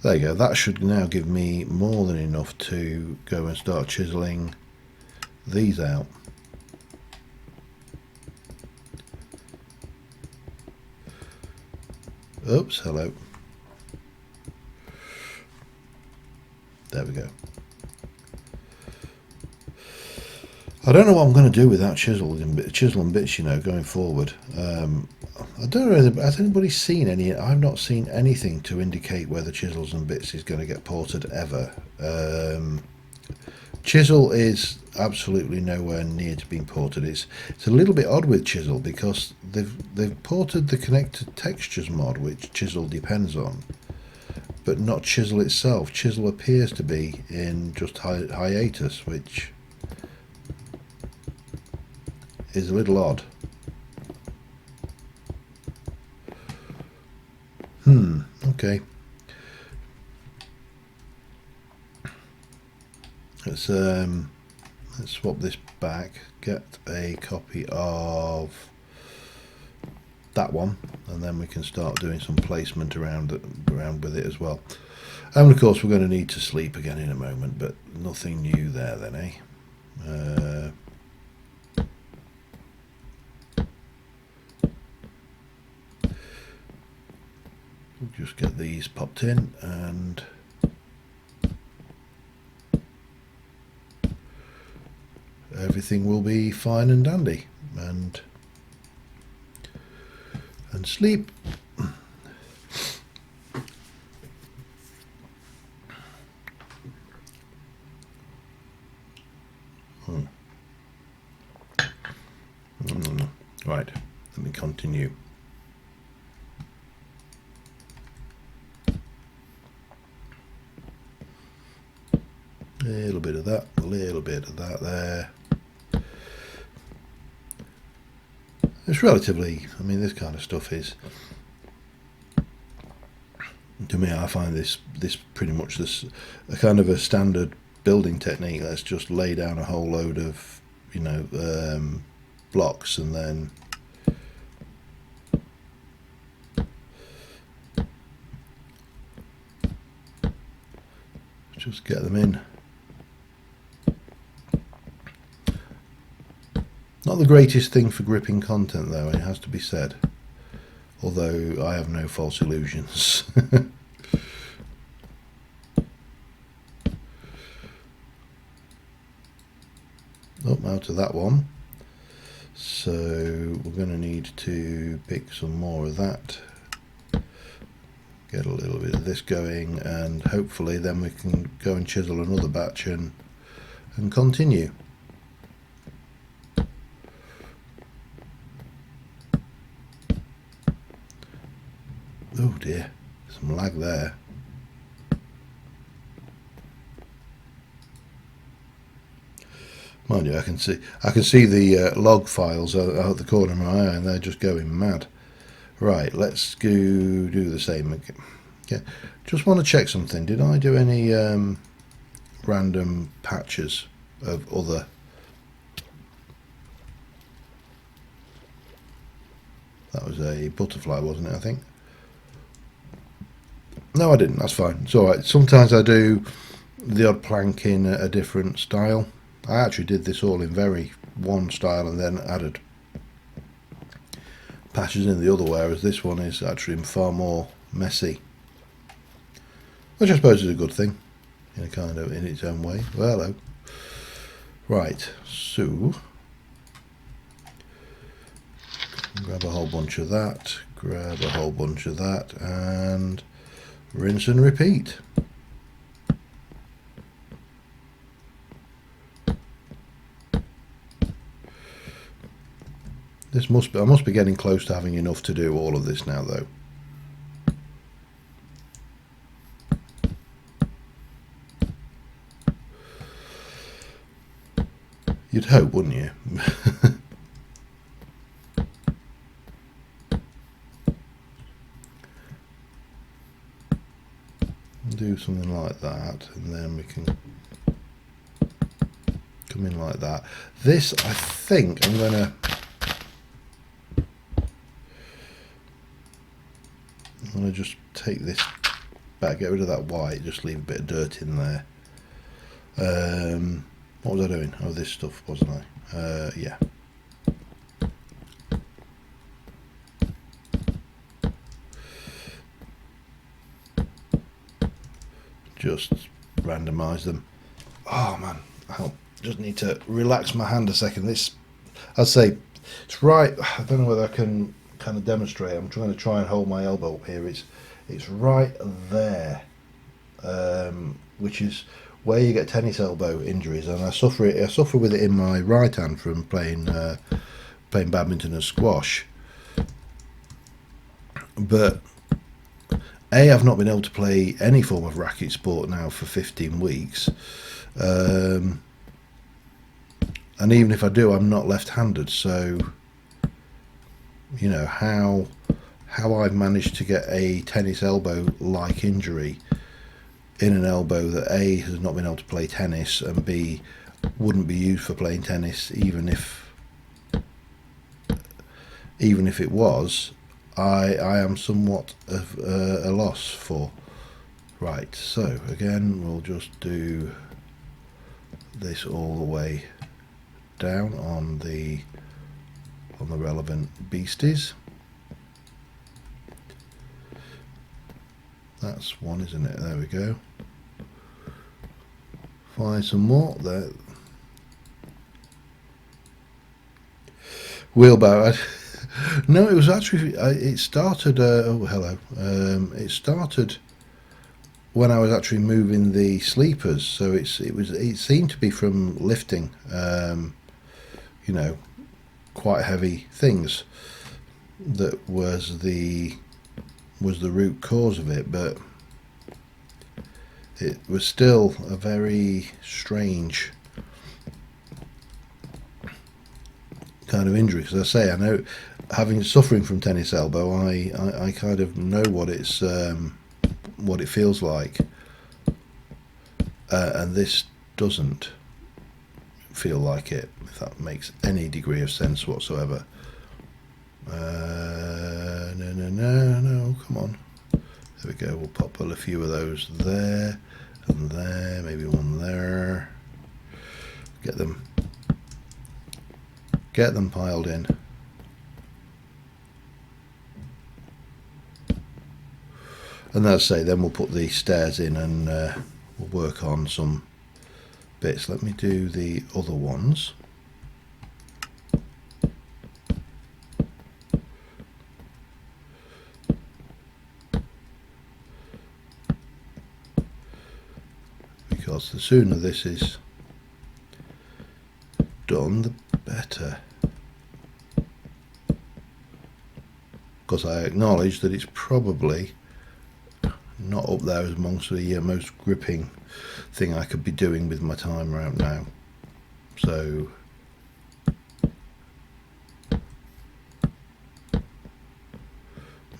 there you go. That should now give me more than enough to go and start chiseling these out. Oops, hello. There we go. I don't know what I'm going to do with that chisel and bits, you know, going forward. I don't know, has anybody seen any? I've not seen anything to indicate whether Chisels and Bits is going to get ported ever. Chisel is absolutely nowhere near to being ported. It's a little bit odd with Chisel because they've ported the connected textures mod, which Chisel depends on, but not Chisel itself. Chisel appears to be in just hiatus, which is a little odd. Okay. Let's swap this back, get a copy of that one, and then we can start doing some placement around with it as well. And of course we're going to need to sleep again in a moment, but nothing new there then, eh? We'll just get these popped in and everything will be fine and dandy, and sleep. Right, let me continue. A little bit of that, a little bit of that there. It's relatively, I mean, this kind of stuff is, to me, I find this pretty much this a kind of a standard building technique. Let's just lay down a whole load of, you know, blocks and then just get them in. Not the greatest thing for gripping content though, it has to be said, although I have no false illusions. Oh, out of that one. So we're going to need to pick some more of that, get a little bit of this going, and hopefully then we can go and chisel another batch and continue. Oh dear, some lag there. Mind you, I can see the log files out the corner of my eye, and they're just going mad. Right, let's go do the same again. Yeah, just want to check something. Did I do any random patches of other? That was a butterfly, wasn't it? I think. No, I didn't. That's fine. It's all right. Sometimes I do the odd plank in a different style. I actually did this all in very one style and then added patches in the other, whereas this one is actually far more messy, which I suppose is a good thing in a kind of in its own way. Well, hello. Right, so grab a whole bunch of that, grab a whole bunch of that, and rinse and repeat. I must be getting close to having enough to do all of this now, though. You'd hope, wouldn't you? Do something like that, and then we can come in like that. This, I think I'm going to just take this back, get rid of that white, just leave a bit of dirt in there. What was I doing? Oh, this stuff, wasn't I? Yeah. Just randomize them. Oh man, I just need to relax my hand a second. This, I'd say, it's right. I don't know whether I can kind of demonstrate. I'm trying to and hold my elbow up here. It's right there, which is where you get tennis elbow injuries, and I suffer with it in my right hand from playing badminton and squash. But I've not been able to play any form of racket sport now for 15 weeks. And even if I do, I'm not left-handed. So, you know, how I've managed to get a tennis elbow-like injury in an elbow that A, has not been able to play tennis, and B, wouldn't be used for playing tennis even if it was, I am somewhat of a loss for. Right, so again we'll just do this all the way down on the relevant beasties. That's one, isn't it? There we go. Find some more there. Wheelbarrow. No, it was actually, it started, oh hello, it started when I was actually moving the sleepers, so it seemed to be from lifting, you know, quite heavy things that was the root cause of it, but it was still a very strange kind of injury, because I say, I know, suffering from tennis elbow, I kind of know what it feels like, and this doesn't feel like it, if that makes any degree of sense whatsoever. No, come on. There we go. We'll pop a few of those there and there, maybe one there. Get them piled in. And as I say, then we'll put the stairs in, and we'll work on some bits. Let me do the other ones. Because the sooner this is done, the better. Because I acknowledge that it's probably not up there as amongst the most gripping thing I could be doing with my time right now. So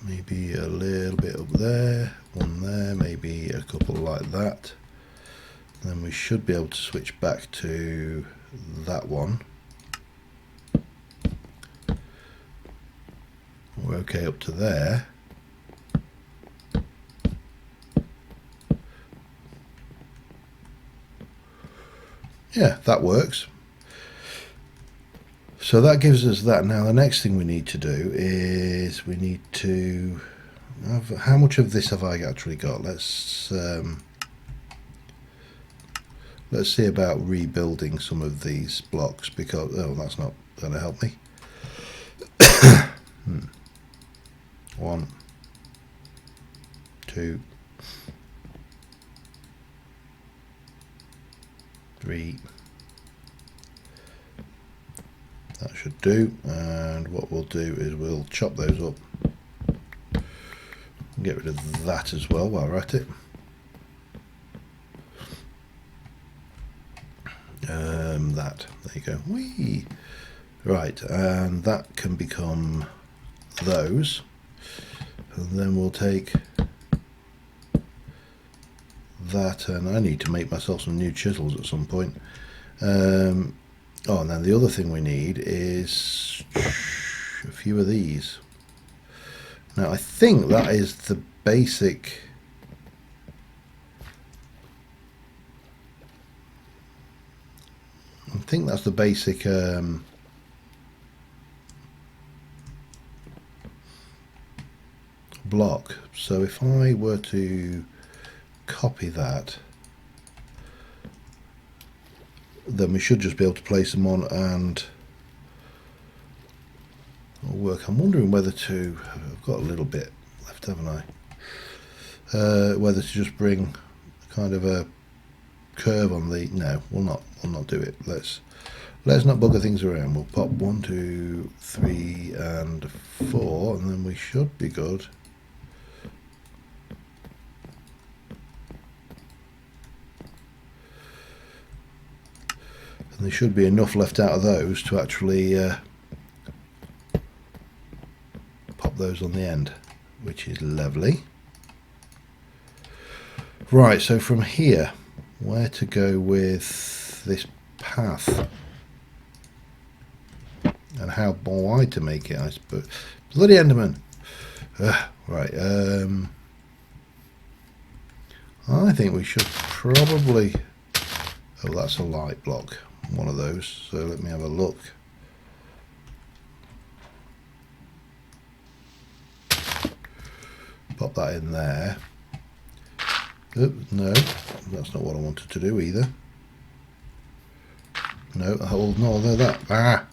maybe a little bit up there, one there, maybe a couple like that. Then we should be able to switch back to that one. We're okay up to there. Yeah, that works. So that gives us that. Now the next thing we need to do is we need to have, how much of this have I actually got? Let's see about rebuilding some of these blocks, because that's not going to help me. 1, 2, 3. That should do. And what we'll do is we'll chop those up. Get rid of that as well while we're at it. There you go. Whee! Right, and that can become those. And then we'll take that, and I need to make myself some new chisels at some point. Oh, and then the other thing we need is a few of these. Now I think that is the basic. I think that's the basic block. So if I were to copy that, then we should just be able to place them on and it'll work. I'm wondering whether to, I've got a little bit left, haven't I? Whether to just bring kind of a curve on the, no, we'll not do it. Let's not bugger things around. We'll pop 1, 2, 3 and 4 and then we should be good. And there should be enough left out of those to actually pop those on the end, which is lovely. Right, so from here, where to go with this path and how wide to make it, I suppose. Bloody Enderman. Right, I think we should probably, oh, that's a light block, one of those, so let me have a look. Pop that in there. Oops, no, that's not what I wanted to do either. No, oh, no, that. Ah!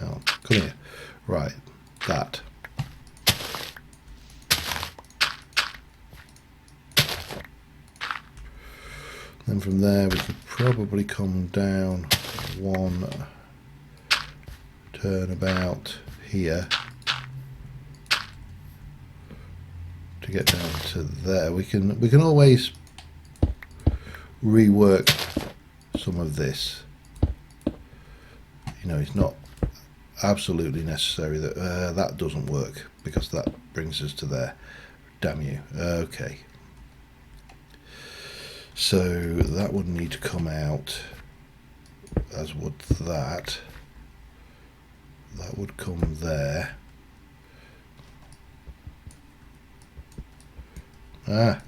Oh, come here. Right, that. Then from there we could probably come down one turnabout here to get down to there. We can always rework some of this. You know, it's not absolutely necessary that that doesn't work because that brings us to there. Damn you. Okay. So that would need to come out, as would that. That would come there. Ah.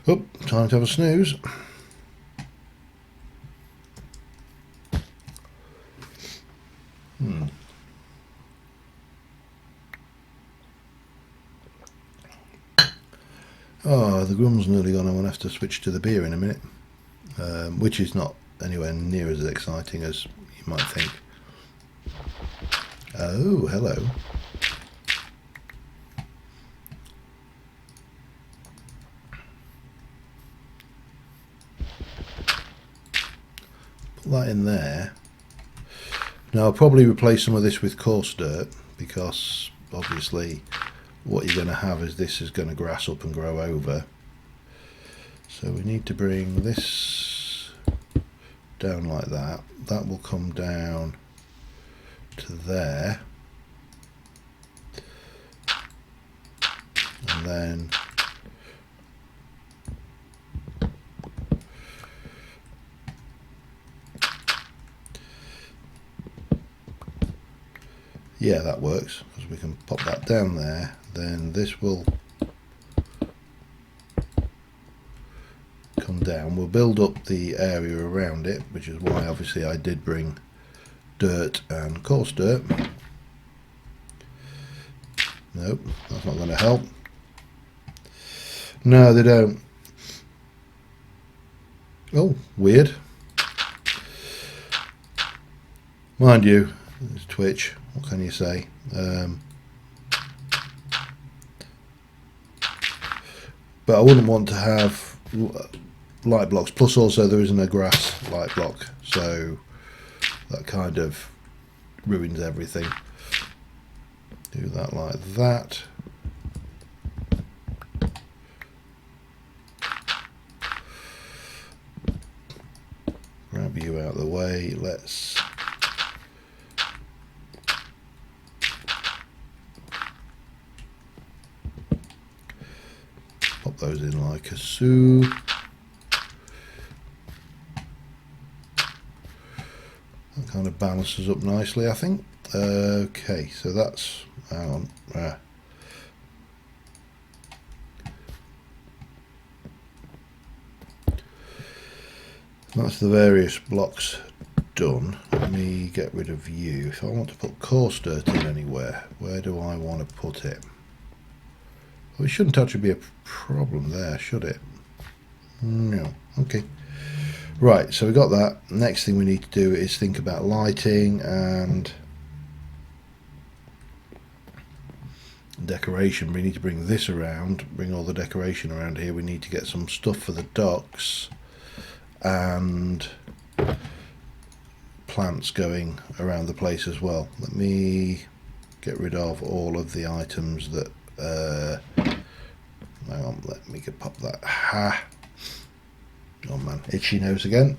Oh, time to have a snooze. Oh, the grum's nearly gone. I'm going to have to switch to the beer in a minute, which is not anywhere near as exciting as you might think. Oh, hello. Put that in there. Now I'll probably replace some of this with coarse dirt because obviously what you're going to have is this is going to grass up and grow over. So we need to bring this down like that. That will come down to there. And then yeah, that works because we can pop that down there. Then this will come down. We'll build up the area around it, which is why obviously I did bring dirt and coarse dirt. Nope, that's not going to help. No, they don't. Oh, weird. Mind you, it's Twitch. What can you say? But I wouldn't want to have light blocks. Plus, also there isn't a grass light block, so that kind of ruins everything. Do that like that. you out of the way. Let's pop those in like a so. That kind of balances up nicely, I think. Okay, so that's, hang on, that's the various blocks done. Let me get rid of you. If I want to put coarse dirt in anywhere, where do I want to put it? Well, it shouldn't actually be a problem there, should it? No. Okay. Right, so we got that. Next thing we need to do is think about lighting and decoration. We need to bring this around, bring all the decoration around here. We need to get some stuff for the docks and plants going around the place as well. Let me get rid of all of the items that hang on, let me pop that. Ha! Oh man, itchy nose again.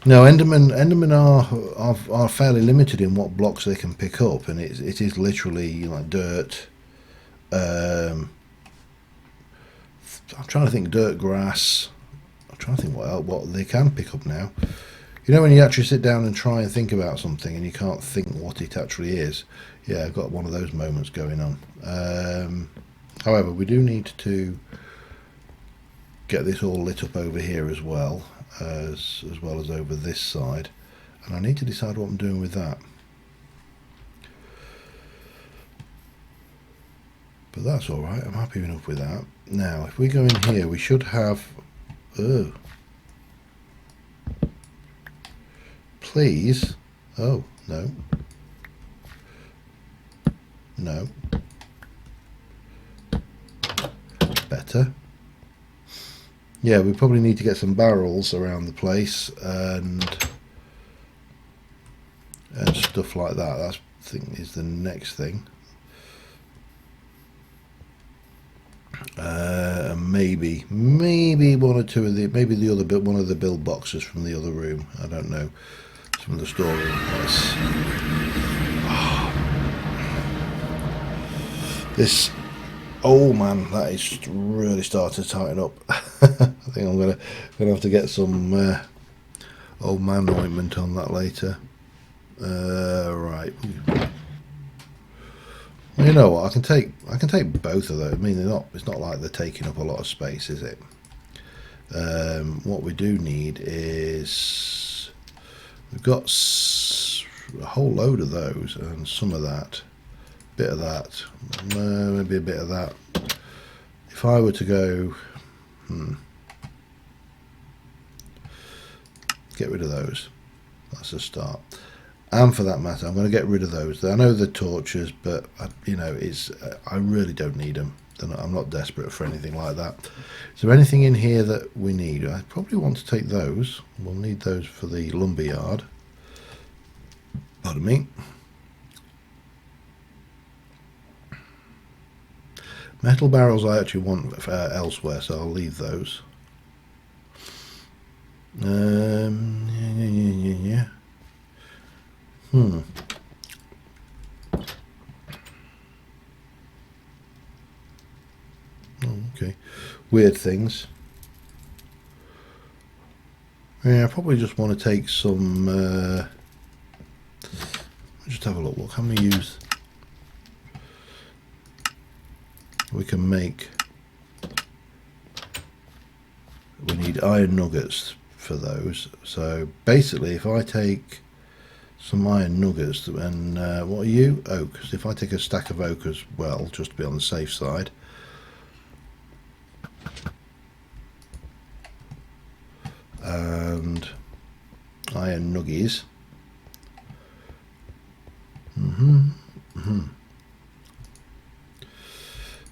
No, Endermen are fairly limited in what blocks they can pick up, and it is literally like dirt. I'm trying to think, dirt, grass. I'm trying to think what they can pick up now. You know, when you actually sit down and try and think about something and you can't think what it actually is. Yeah, I've got one of those moments going on. However, we do need to get this all lit up over here as well as over this side, and I need to decide what I'm doing with that. But that's all right. I'm happy enough with that. Now, if we go in here, we should have. Please. Oh no. No. Better. Yeah, we probably need to get some barrels around the place and stuff like that. That's, I think, is the next thing. Maybe one or two of the one of the build boxes from the other room. I don't know, from the storeroom place. This. Oh man, that is really starting to tighten up. I think I'm gonna have to get some old man ointment on that later. Right. Well, you know what? I can take both of those. I mean, it's not like they're taking up a lot of space, is it? What we do need is we've got a whole load of those and some of that. Bit of that, maybe a bit of that. If I were to go, get rid of those. That's a start. And for that matter, I'm going to get rid of those. I know they're torches, but you know, I really don't need them. I'm not desperate for anything like that. Is there anything in here that we need? I probably want to take those. We'll need those for the lumberyard. Pardon me. Metal barrels I actually want elsewhere, so I'll leave those. Yeah. Oh, okay. Weird things. Yeah, I probably just want to take some. Just have a look. What can we use? We can make. We need iron nuggets for those. So basically, if I take some iron nuggets and what are you? Oak. So if I take a stack of oak as well, just to be on the safe side. And iron nuggies.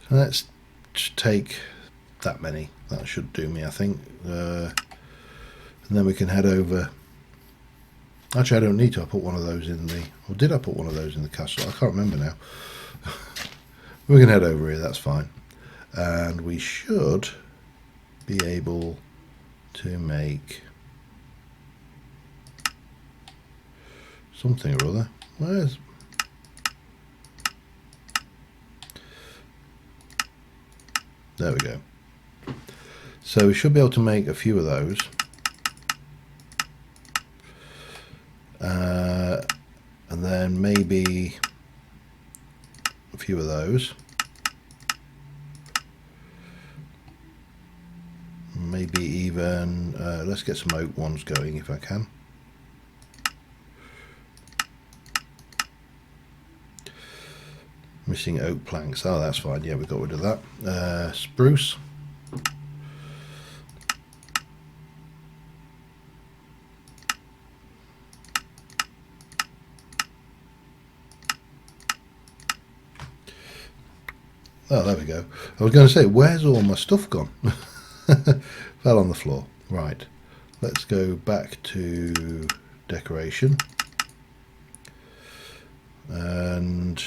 So let's take that many. That should do me, I think. And then we can head over. Actually, I don't need to. I put one of those in the. Or did I put one of those in the castle? I can't remember now. We can head over here. That's fine. And we should be able to make something or other. Where's... There we go. So we should be able to make a few of those. And then maybe a few of those. Maybe even, let's get some oak ones going if I can. Missing oak planks. Oh, that's fine. Yeah, we got rid of that. Spruce. Oh, there we go. I was going to say, where's all my stuff gone? Fell on the floor. Right. Let's go back to decoration. And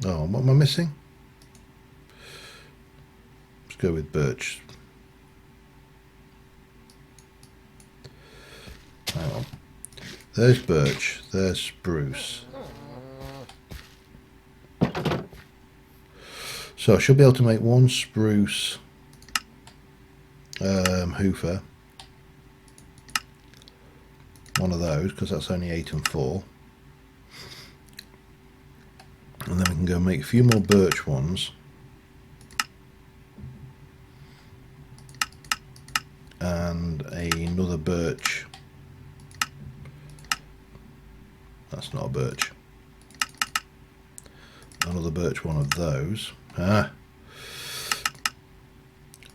oh, what am I missing? Let's go with birch. Hang on. There's birch, there's spruce. So I should be able to make one spruce hoofer. One of those, because that's only 8 and 4. And then we can go make a few more birch ones. And another birch. That's not a birch. Another birch one of those.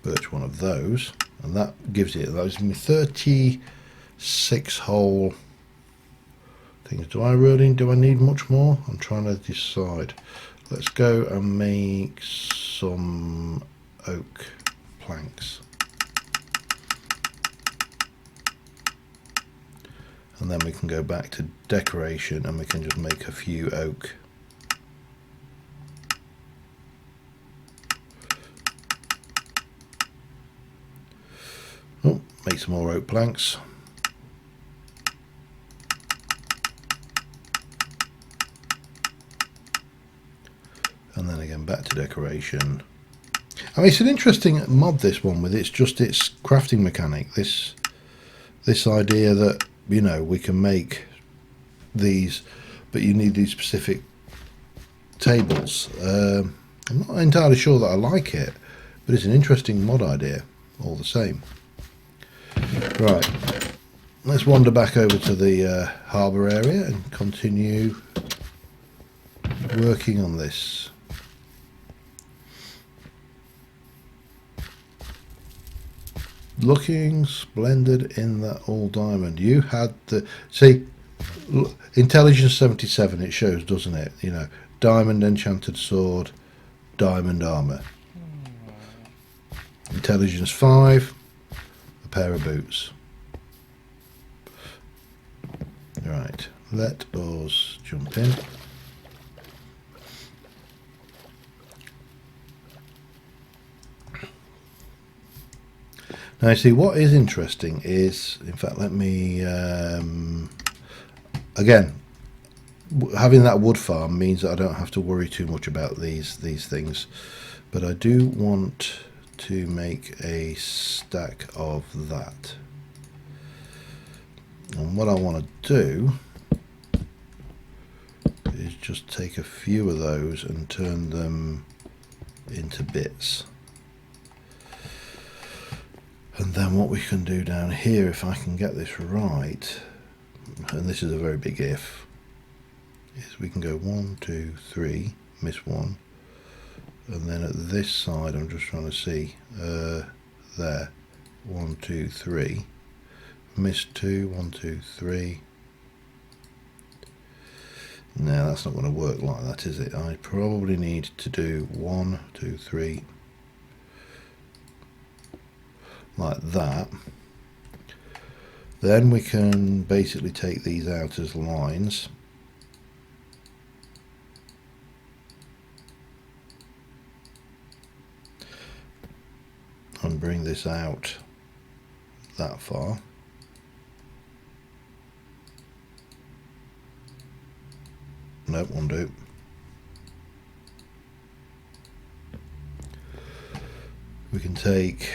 Birch one of those. And that gives me 36 whole things. Do I need much more? I'm trying to decide. Let's go and make some oak planks. And then we can go back to decoration and we can just make a few oak. Oh, make some more oak planks. And then again back to decoration. I mean, it's an interesting mod, this one, with its crafting mechanic. This idea that, you know, we can make these, but you need these specific tables. I'm not entirely sure that I like it, but it's an interesting mod idea all the same. Right, let's wander back over to the harbour area and continue working on this. Looking splendid in that all diamond. You had the, see, intelligence 77 it shows, doesn't it? You know, diamond enchanted sword, diamond armor. Intelligence 5, a pair of boots. Right, let us jump in. Now, you see, what is interesting is, in fact, let me, again, having that wood farm means that I don't have to worry too much about these things, but I do want to make a stack of that. And what I want to do is just take a few of those and turn them into bits. And then what we can do down here, if I can get this right, and this is a very big if, is we can go 1, 2, 3, miss 1, and then at this side I'm just trying to see, there, 1, 2, 3, miss 2, 1, 2, 3. No, that's not going to work like that, is it? I probably need to do 1, 2, 3, like that. Then we can basically take these out as lines. And bring this out that far. Nope, won't do. We can take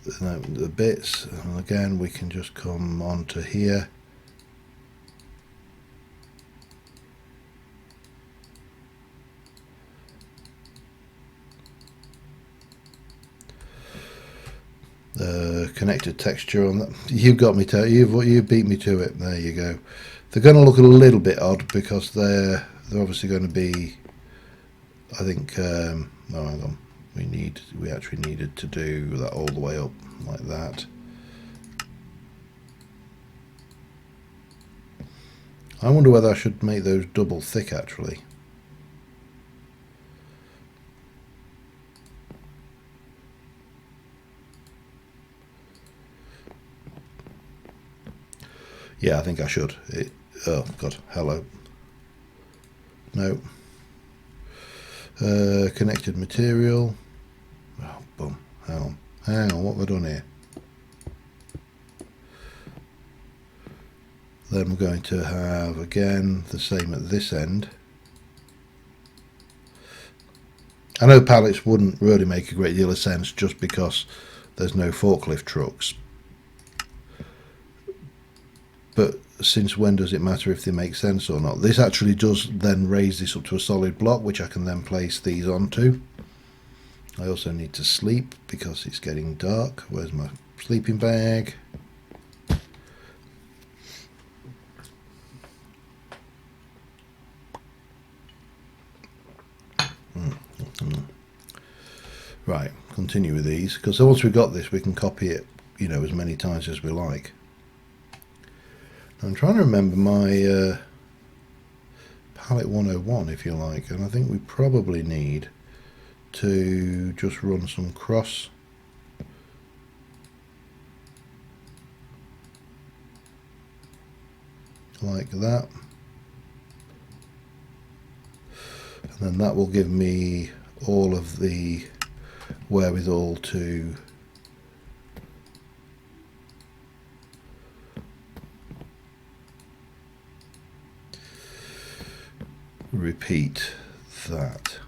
the bits, and again we can just come onto here. Connected texture on that. You got me to you beat me to it. There you go. They're going to look a little bit odd because they're obviously going to be. I think. Oh, hang on. We actually needed to do that all the way up like that. I wonder whether I should make those double thick actually. Yeah, I think I should. Oh God, hello. No. Connected material. Oh, boom. Hang on. What have I done here? Then we're going to have again the same at this end. I know pallets wouldn't really make a great deal of sense just because there's no forklift trucks. But since when does it matter if they make sense or not? This actually does then raise this up to a solid block, which I can then place these onto. I also need to sleep because it's getting dark. Where's my sleeping bag? Right, continue with these, because once we've got this we can copy it, you know, as many times as we like. I'm trying to remember my palette 101, if you like, and I think we probably need to just run some cross like that, and then that will give me all of the wherewithal to repeat that.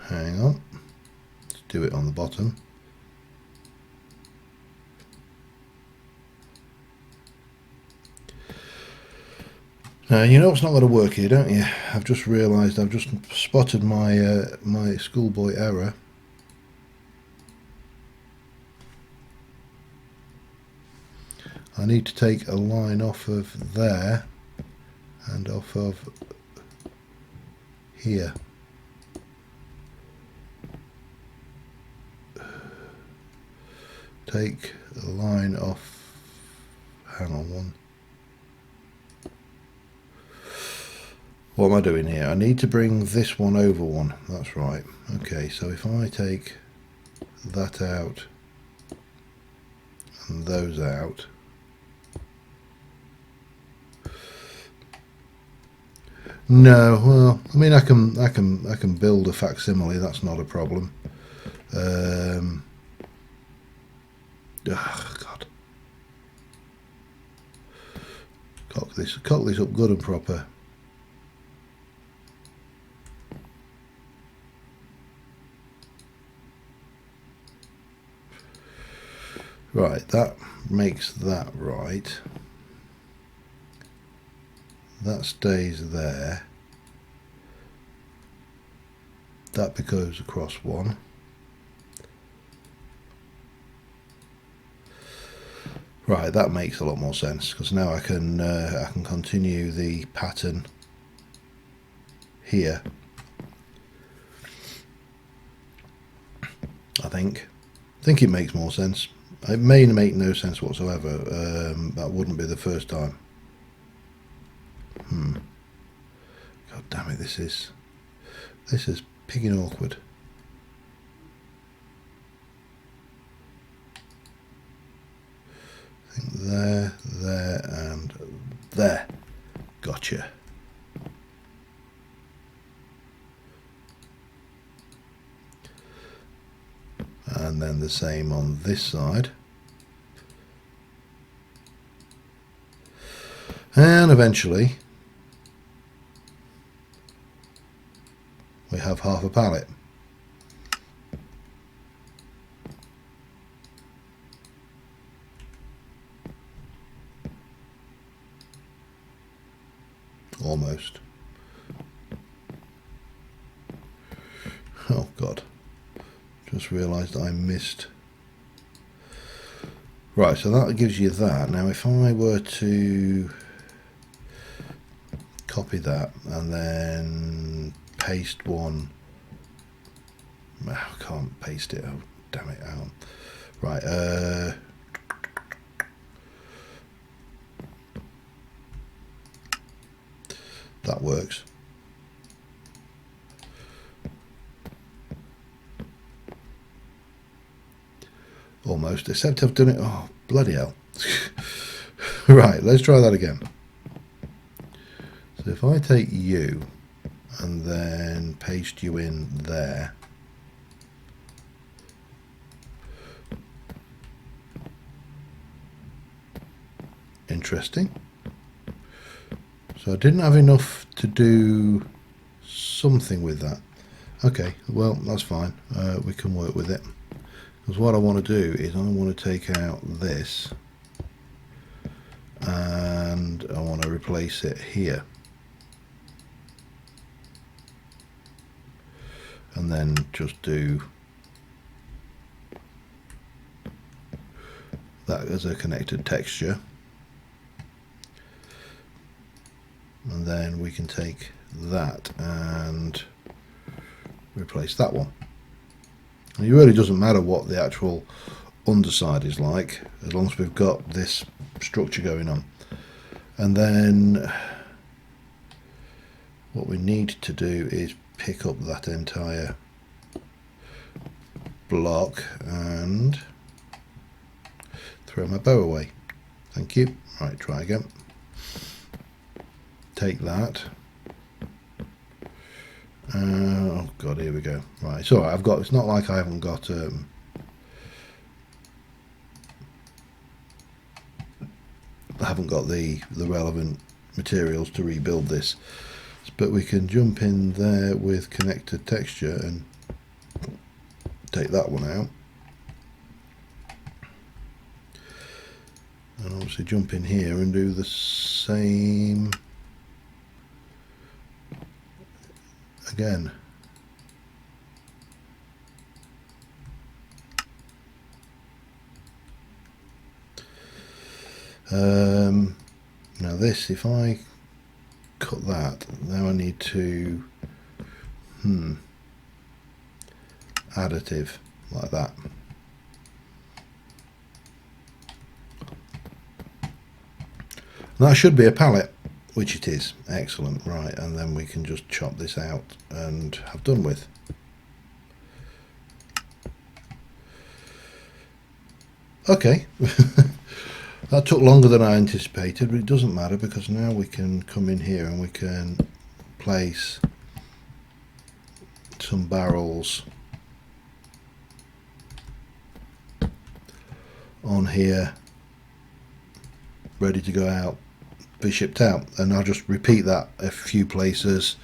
Hang on, let's do it on the bottom. Now you know it's not going to work here, don't you? I've just realised, I've just spotted my my schoolboy error. I need to take a line off of there and off of here. Take a line off, hang on one. What am I doing here? I need to bring this one over one, that's right. Okay, so if I take that out and those out, no, well, I mean I can build a facsimile, that's not a problem. Oh God. Cock this up good and proper. Right, that makes that right. That stays there. That goes across one. Right, that makes a lot more sense because now I can continue the pattern here. I think it makes more sense. It may make no sense whatsoever. That wouldn't be the first time. God damn it! This is pigging awkward. I think there, and there. Gotcha. and then the same on this side, and eventually we have half a pallet. Almost. Oh God, just realised I missed. Right, so that gives you that. Now if I were to copy that and then paste one, I can't paste it, oh damn it, hang on. Right, that works. Almost, except I've done it, oh bloody hell. Right, let's try that again. So if I take you and then paste you in there, interesting. So I didn't have enough to do something with that. Okay, well that's fine, we can work with it. Because what I want to do is I want to take out this and I want to replace it here, and then just do that as a connected texture, and then we can take that and replace that one. It really doesn't matter what the actual underside is like, as long as we've got this structure going on. And then what we need to do is pick up that entire block and throw my bow away. Thank you. Right, try again. Take that. Oh God, here we go. Right, it's alright, I've got, it's not like I haven't got I haven't got the relevant materials to rebuild this, but we can jump in there with connected texture and take that one out, and obviously jump in here and do the same again. Now this, if I cut that, now I need to additive like that. That should be a palette, which it is. Excellent. Right, and then we can just chop this out and have done with. Okay. That took longer than I anticipated, but it doesn't matter because now we can come in here and we can place some barrels on here ready to go out, be shipped out, and I'll just repeat that a few places,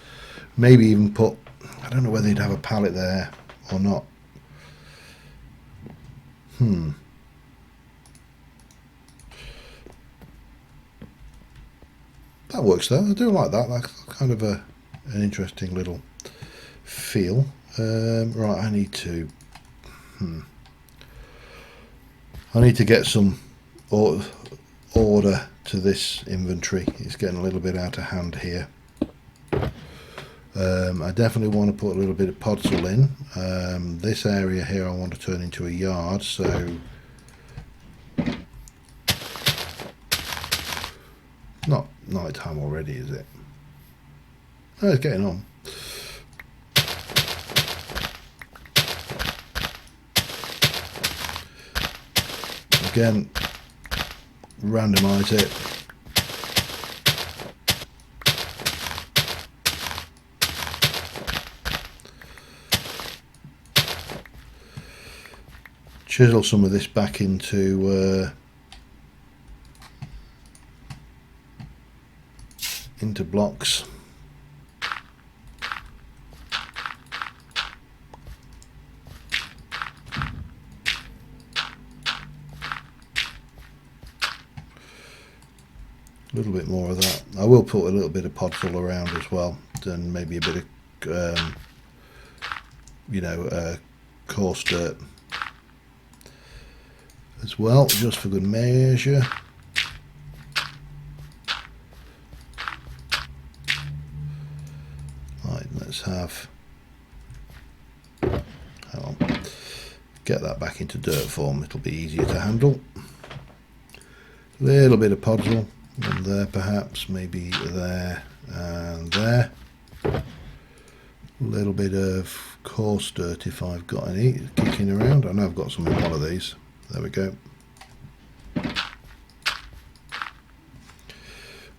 maybe even put, I don't know whether you'd have a pallet there or not. That works though, I do like that. That's kind of an interesting little feel. Right, I need to get some order to this inventory. It's getting a little bit out of hand here. I definitely want to put a little bit of podzol in. This area here I want to turn into a yard, so not night time already, is it? Oh, it's getting on. Again, randomize it. chisel some of this back into blocks. A little bit more of that. I will put a little bit of podzol around as well, and maybe a bit of coarse dirt as well, just for good measure. Right, let's have, hang on, get that back into dirt form, it'll be easier to handle. A little bit of podzol on there, perhaps, maybe there and there. A little bit of coarse dirt if I've got any kicking around. I know I've got some in one of these. There we go.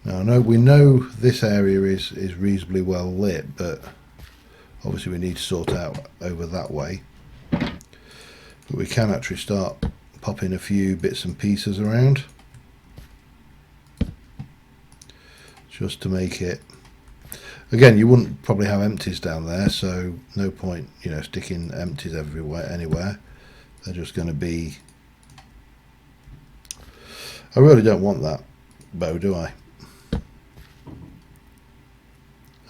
Now we know this area is reasonably well lit, but obviously we need to sort out over that way. But we can actually start popping a few bits and pieces around, just to make it. Again, you wouldn't probably have empties down there, so no point, sticking empties everywhere, anywhere. They're just going to be. I really don't want that bow, do I?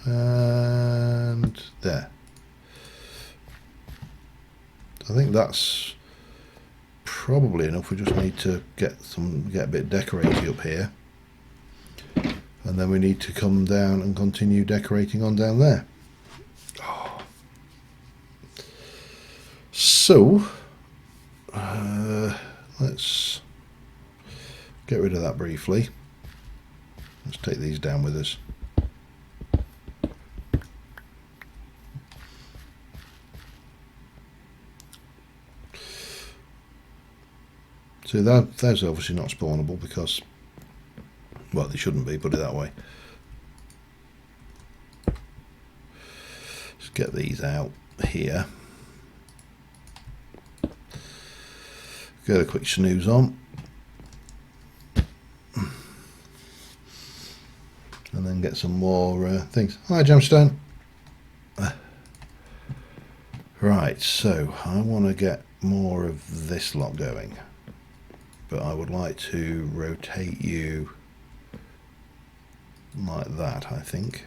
And there. I think that's probably enough. We just need to get a bit decorated up here. And then we need to come down and continue decorating on down there. Oh. So, let's get rid of that briefly. Let's take these down with us. So those are obviously not spawnable because, well, they shouldn't be, put it that way. Let's get these out here. Get a quick snooze on. And then get some more things. Hi, Gemstone. Right, so I want to get more of this lot going. But I would like to rotate you like that, I think.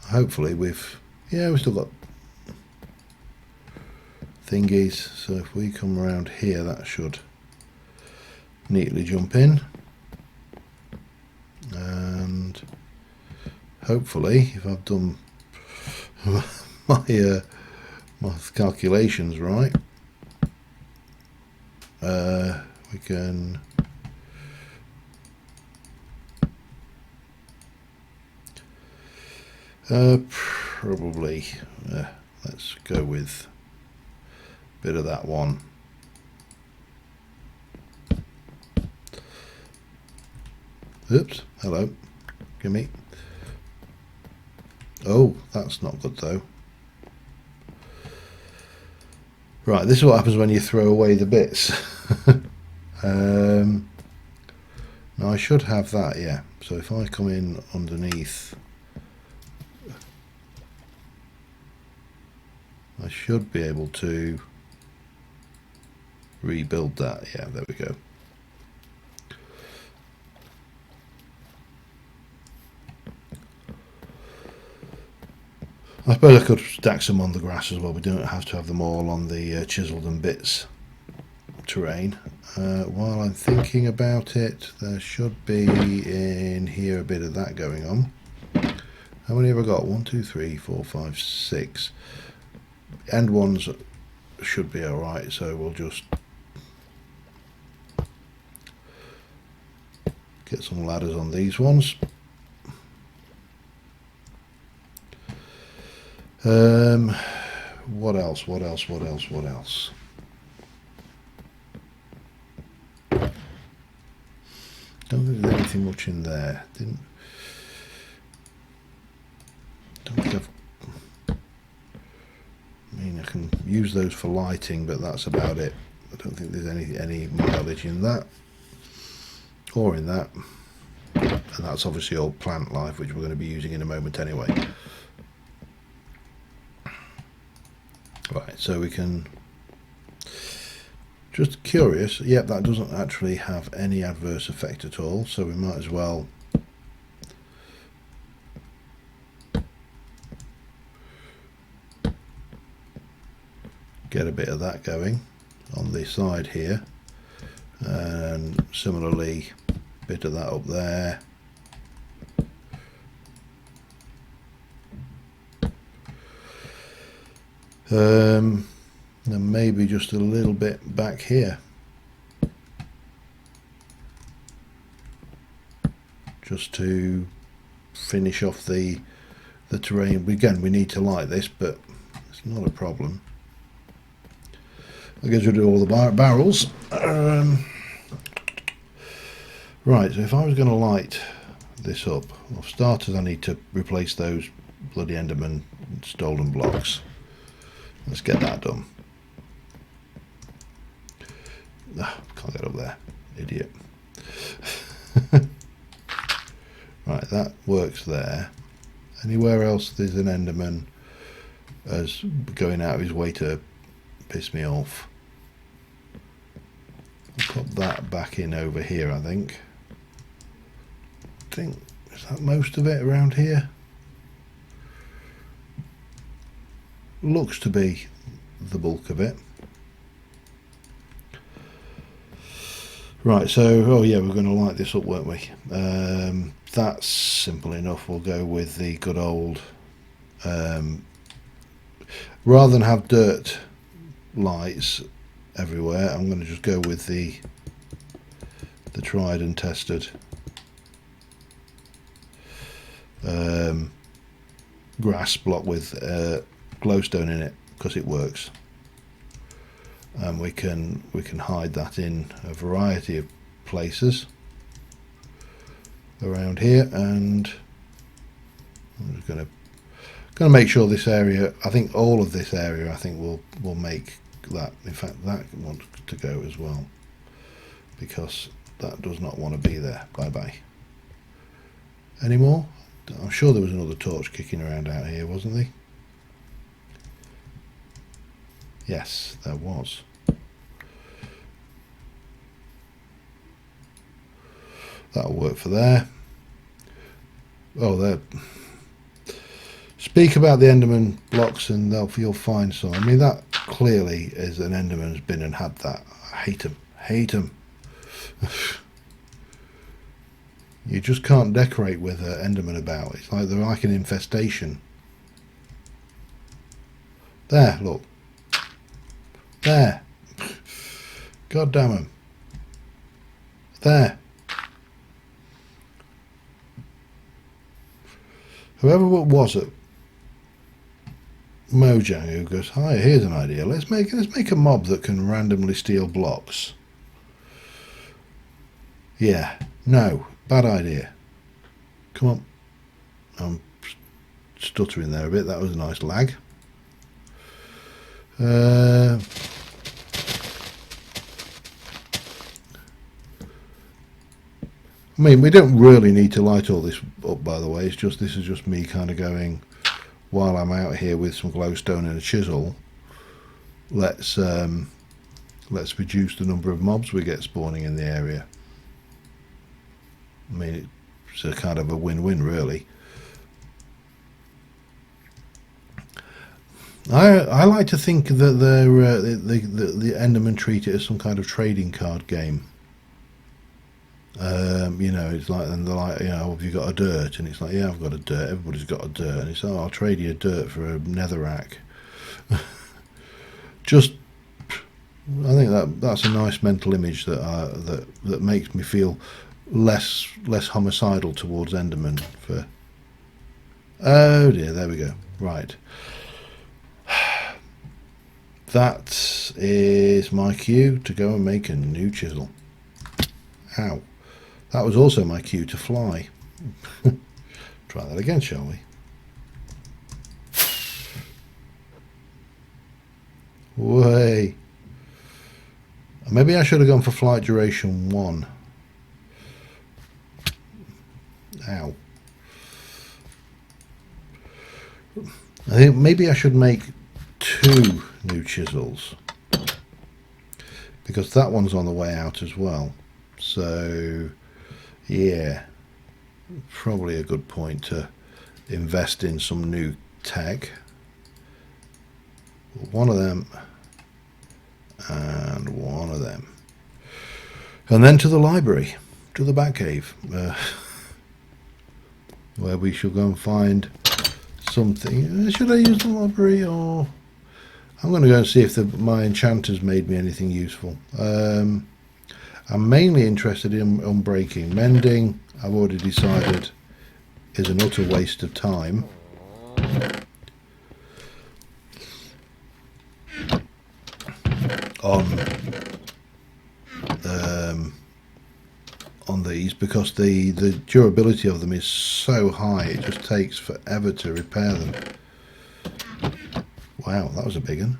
Hopefully we've still got thingies, so if we come around here that should neatly jump in, and hopefully if I've done my calculations right, we can probably let's go with a bit of that one. Oops, hello, gimme. Oh, that's not good though. Right, this is what happens when you throw away the bits. Now I should have that, yeah. So if I come in underneath, I should be able to rebuild that. Yeah, there we go. I suppose I could stack some on the grass as well. We don't have to have them all on the chiseled and bits terrain. While I'm thinking about it, there should be in here a bit of that going on. How many have I got? 1, 2, 3, 4, 5, 6. End ones should be alright, so we'll just get some ladders on these ones. What else? Don't think there's anything much in there. Don't think I mean, I can use those for lighting, but that's about it. I don't think there's any mileage in that or in that. And that's obviously all plant life, which we're going to be using in a moment anyway. Right, so we can, just curious, yep, that doesn't actually have any adverse effect at all, so we might as well get a bit of that going on the side here, and similarly a bit of that up there. And maybe just a little bit back here, just to finish off the terrain. Again, we need to light this, but it's not a problem. I guess we'll do all the barrels. Right, so if I was going to light this up, well, for starters I need to replace those bloody Enderman stolen blocks. Let's get that done. Can't get up there, idiot. Right, that works there. Anywhere else there's an Enderman as going out of his way to piss me off. I'll put that back in over here, I think. Is that most of it around here? Looks to be the bulk of it. Right, so, oh yeah, we're going to light this up, weren't we? That's simple enough. We'll go with the good old, rather than have dirt lights everywhere, I'm going to just go with the tried and tested grass block with glowstone in it, because it works, and we can hide that in a variety of places around here. And I'm just going to make sure this area, I think all of this area, I think will make that, in fact that wants to go as well, because that does not want to be there. Bye bye. Any more? I'm sure there was another torch kicking around out here, wasn't there? Yes, there was. That'll work for there. Oh, there. Speak about the Enderman blocks and you'll find some. I mean, that clearly is an Enderman's been and had that. I hate them. Hate them. You just can't decorate with Enderman about. It's like they're like an infestation. There, look. There. God damn them. There. Whoever was it, Mojang, who goes, hi, here's an idea. Let's make a mob that can randomly steal blocks. Yeah. No. Bad idea. Come on. I'm stuttering there a bit. That was a nice lag. I mean, we don't really need to light all this up, by the way. It's just, this is just me kind of going, while I'm out here with some glowstone and a chisel, let's reduce the number of mobs we get spawning in the area. I mean, it's a kind of a win-win, really. I like to think that the Endermen treat it as some kind of trading card game. You know, it's like, and they're like, you know, have you got a dirt? And it's like, yeah, I've got a dirt. Everybody's got a dirt. And it's, oh, I'll trade you a dirt for a netherrack. Just, I think that's a nice mental image that that makes me feel less homicidal towards Endermen. For, oh dear, there we go. Right. That is my cue to go and make a new chisel. Ow. That was also my cue to fly. Try that again, shall we? Way. Maybe I should have gone for flight duration 1. Ow. I think maybe I should make 2 new chisels, because that one's on the way out as well. So yeah, probably a good point to invest in some new tech. One of them and one of them, and then to the library, to the Batcave, where we shall go and find something. Should I use the library, or I'm going to go and see if my enchanters made me anything useful. I'm mainly interested in unbreaking. Mending, I've already decided, is an utter waste of time. On these, because the durability of them is so high, it just takes forever to repair them. Wow, that was a big one.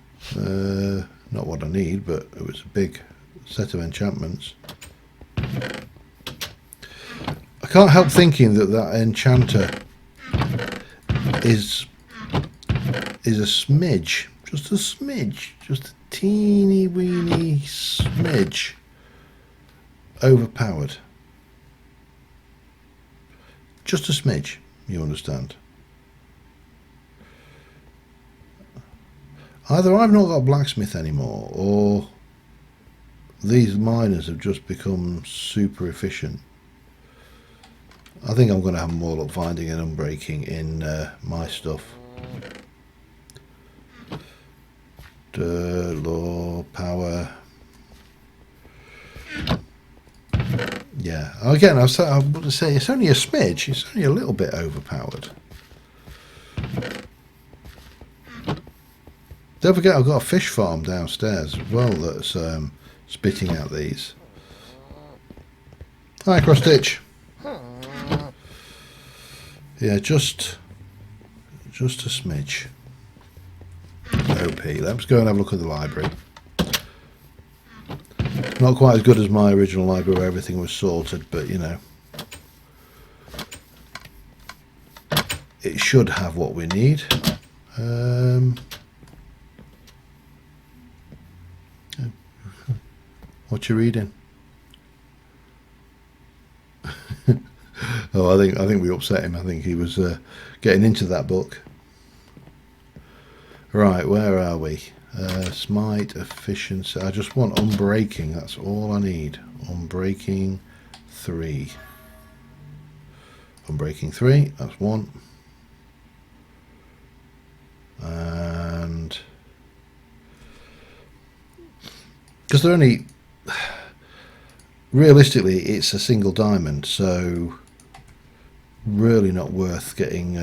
Not what I need, but it was a big set of enchantments. I can't help thinking that enchanter is a smidge, just a teeny weeny smidge overpowered. Just a smidge, you understand. Either I've not got a blacksmith anymore, or these miners have just become super efficient. I think I'm going to have more luck finding and unbreaking in my stuff. Law, power. Yeah, again, I would say it's only a smidge. It's only a little bit overpowered. Don't forget, I've got a fish farm downstairs as well that's spitting out these. Hi, Cross Stitch. Yeah, just a smidge. OP. Let's go and have a look at the library. Not quite as good as my original library where everything was sorted, but you know, it should have what we need. What you reading? Oh, I think we upset him. I think he was getting into that book. Right, where are we? Smite, efficiency. I just want unbreaking. That's all I need. Unbreaking 3. Unbreaking 3. That's 1. And because they're only, realistically, it's a single diamond, so really not worth getting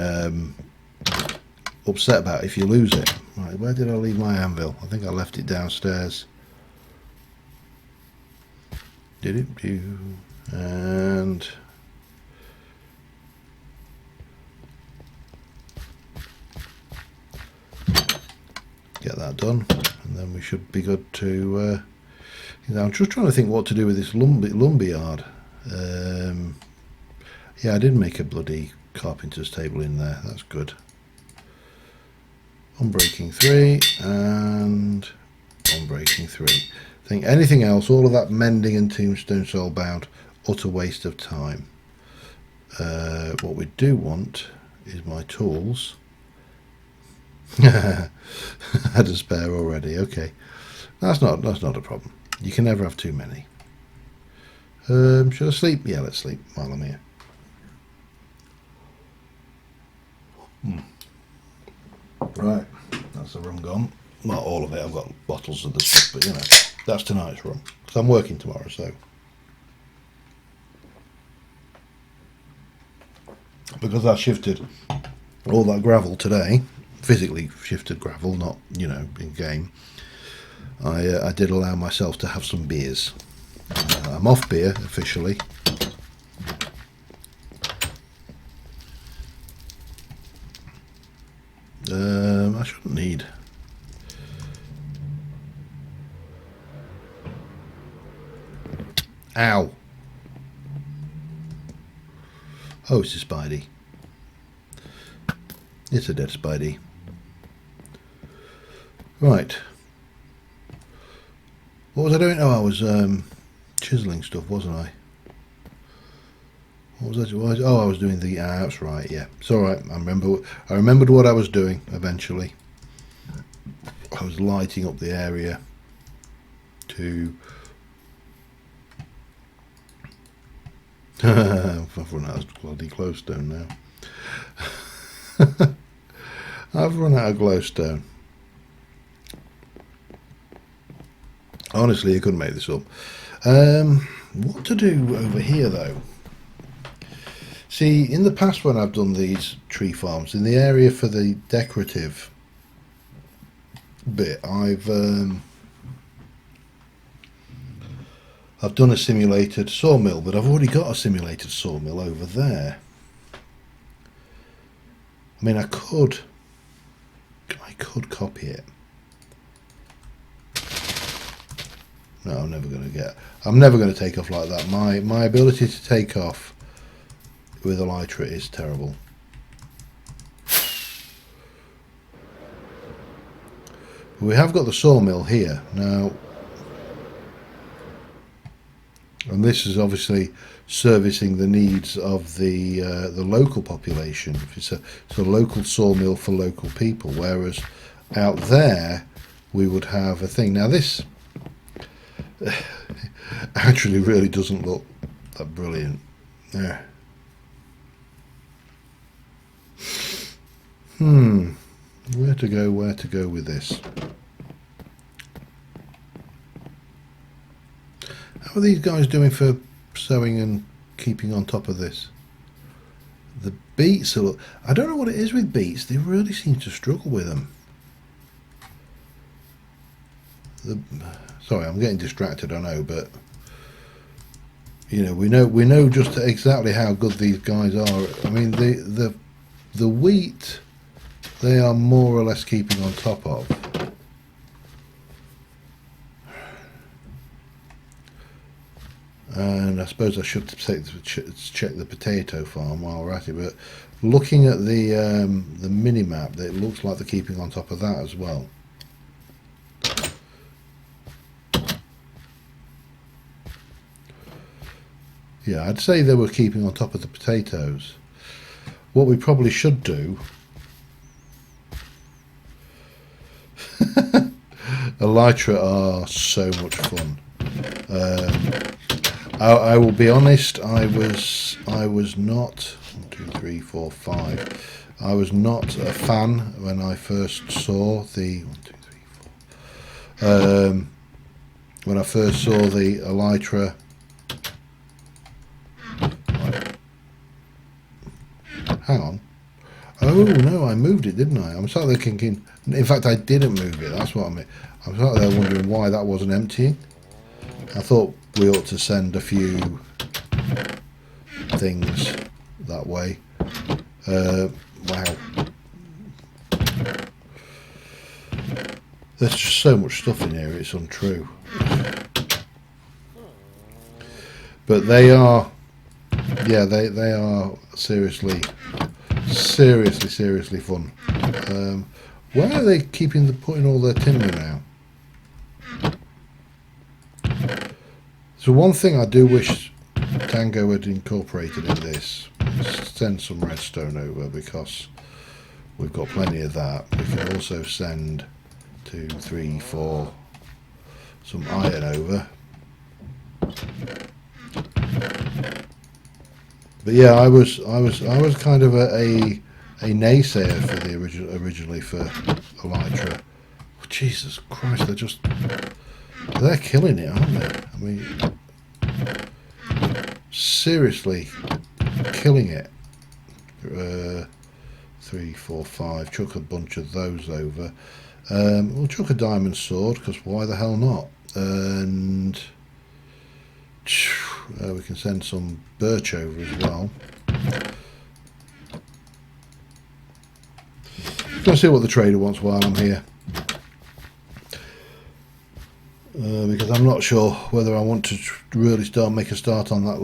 upset about if you lose it. Right, where did I leave my anvil? I think I left it downstairs. Did it do? And get that done, and then we should be good to. I'm just trying to think what to do with this lumberyard. Yeah, I did make a bloody carpenter's table in there. That's good. Unbreaking 3 and unbreaking 3. I think anything else, all of that mending and tombstone soulbound, utter waste of time. What we do want is my tools. I had a spare already. Okay, that's not a problem. You can never have too many. Should I sleep? Yeah, let's sleep while I'm here. Right, that's the rum gone. Not all of it, I've got bottles of the stuff, but you know, that's tonight's rum. Because I'm working tomorrow, so. Because I shifted all that gravel today, physically shifted gravel, not, you know, in game, I did allow myself to have some beers. I'm off beer, officially. I shouldn't need. Ow. Oh, it's a Spidey. It's a dead Spidey. Right. What was I doing? Oh, I was chiseling stuff, wasn't I? What was I? Oh, I was doing the. That's right. Yeah, it's all right. I remembered what I was doing eventually. I was lighting up the area to. I've run out of bloody glowstone now. I've run out of glowstone. Honestly, you couldn't make this up. What to do over here, though? See, in the past when I've done these tree farms, in the area for the decorative bit, I've done a simulated sawmill, but I've already got a simulated sawmill over there. I mean, I could copy it. No, I'm never going to take off like that. My ability to take off with elytra is terrible. We have got the sawmill here now, and this is obviously servicing the needs of the local population. It's a local sawmill for local people, whereas out there we would have a thing. Now this actually really doesn't look that brilliant. Yeah. Where to go with this? How are these guys doing for sewing and keeping on top of this? The beets are... I don't know what it is with beets. They really seem to struggle with them. Sorry, I'm getting distracted, I know, but... You know, we know just exactly how good these guys are. I mean, the wheat, they are more or less keeping on top of. And I suppose I should check the potato farm while we're at it. But looking at the mini map, it looks like they're keeping on top of that as well. Yeah, I'd say they were keeping on top of the potatoes. What we probably should do... Elytra are so much fun. I will be honest, I was not... 1, 2, 3, 4, 5. I was not a fan when I first saw the... 1, 2, 3, 4. When I first saw the Elytra... Hang on. Oh no, I moved it, didn't I? I'm sat there thinking. In fact, I didn't move it. That's what I mean. I'm sat there wondering why that wasn't emptying. I thought we ought to send a few things that way. Wow. There's just so much stuff in here. It's untrue. But they are. Yeah, they are seriously fun. Where are they putting all their timber now? So one thing I do wish Tango had incorporated in this is send some redstone over, because we've got plenty of that. We can also send 2, 3, 4 some iron over. But yeah, I was kind of a naysayer for the originally for Elytra. Oh, Jesus Christ, they're killing it, aren't they? I mean, seriously killing it. 3, 4, 5. Chuck a bunch of those over. We'll chuck a diamond sword, because why the hell not? And we can send some birch over as well. going to see what the trader wants while I'm here. Because I'm not sure whether I want to really make a start on that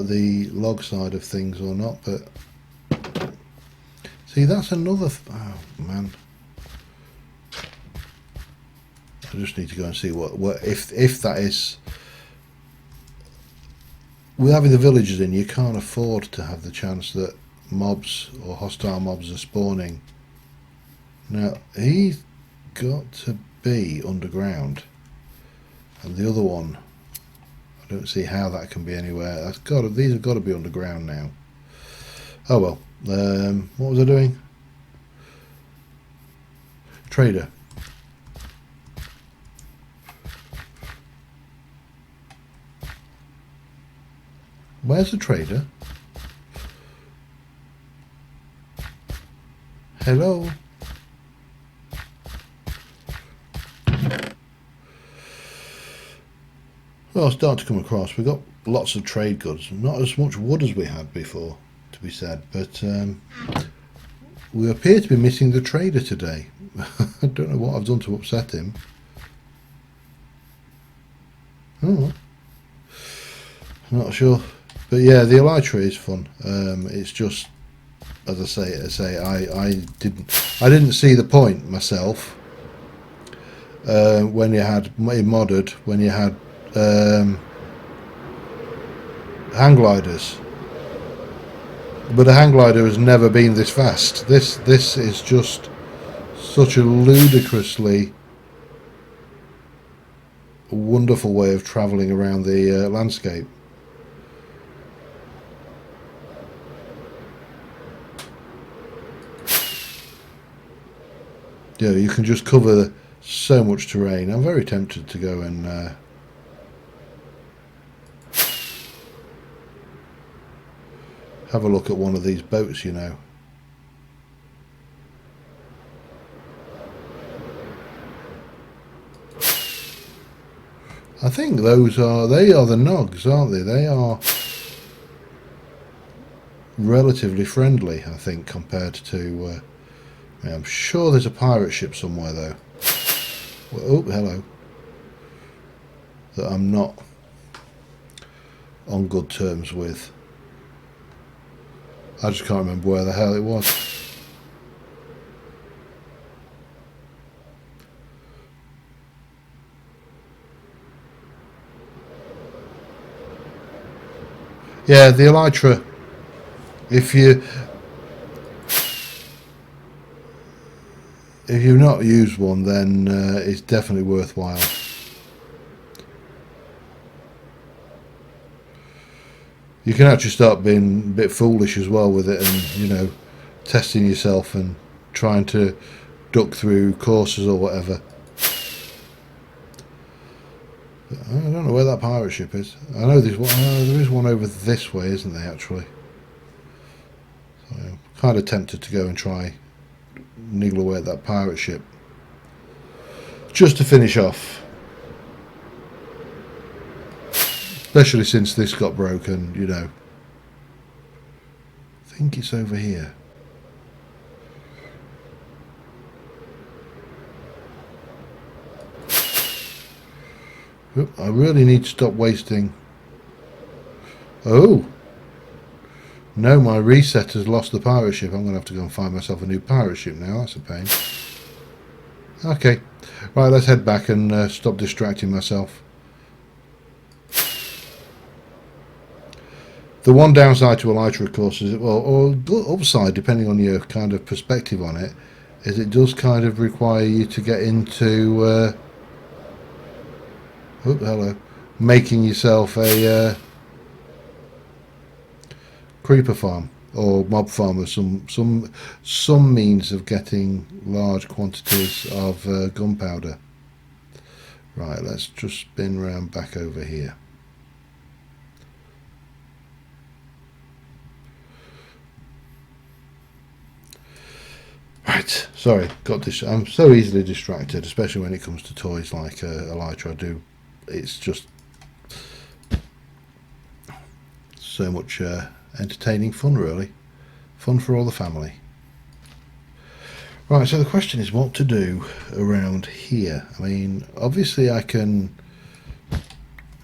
the log side of things or not. But see, that's another. Oh man, I just need to go and see what if that is. With having the villagers in, you can't afford to have the chance that mobs or hostile mobs are spawning. Now he's got to be underground. And the other one, I don't see how that can be anywhere. These have got to be underground now. Oh well. What was I doing? Trader. Where's the trader? Hello? Well, I'll start to come across. We've got lots of trade goods. Not as much wood as we had before, to be said. But we appear to be missing the trader today. I don't know what I've done to upset him. Oh, not sure. But yeah, the elytra is fun. It's just, as I say, I didn't see the point myself when you had modded, when you had hang gliders, but a hang glider has never been this fast. This is just such a ludicrously wonderful way of travelling around the landscape. Yeah, you can just cover so much terrain. I'm very tempted to go and have a look at one of these boats, you know. I think they are the Nogs, aren't they? They are relatively friendly, I think, compared to I'm sure there's a pirate ship somewhere though. Oh, hello. That I'm not on good terms with. I just can't remember where the hell it was. Yeah, the elytra. If you've not used one, then it's definitely worthwhile. You can actually start being a bit foolish as well with it, and you know, testing yourself and trying to duck through courses or whatever. I don't know where that pirate ship is. I know there's one. There is one over this way, isn't there? Actually, so I'm kind of tempted to go and try niggle away at that pirate ship just to finish off. Especially since this got broken, you know. I think it's over here. I really need to stop wasting. Oh! No, my reset has lost the pirate ship. I'm going to have to go and find myself a new pirate ship now. That's a pain. Okay. Right, let's head back and stop distracting myself. The one downside to elytra, of course, is, well, or upside, depending on your kind of perspective on it, is it does kind of require you to get into, oh, hello, making yourself a creeper farm or mob farm, or some means of getting large quantities of gunpowder. Right, let's just spin round back over here. Right, sorry, got this. I'm so easily distracted, especially when it comes to toys like elytra. It's just so much entertaining fun, really. Fun for all the family. Right, so the question is what to do around here. I mean, obviously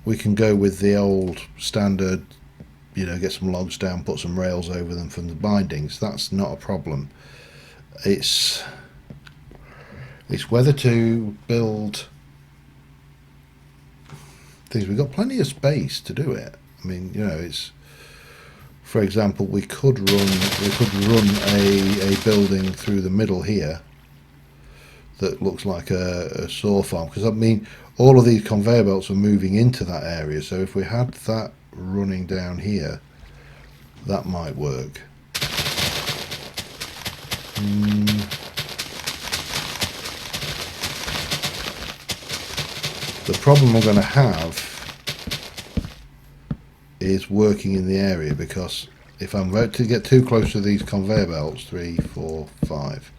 we can go with the old standard, you know, get some logs down, put some rails over them from the bindings. That's not a problem. It's whether to build things. We've got plenty of space to do it. I mean, you know, it's, for example, we could run a building through the middle here that looks like a saw farm, because I mean all of these conveyor belts are moving into that area, so if we had that running down here, that might work. The problem I'm going to have is working in the area, because if I'm about to get too close to these conveyor belts, 3, 4, 5,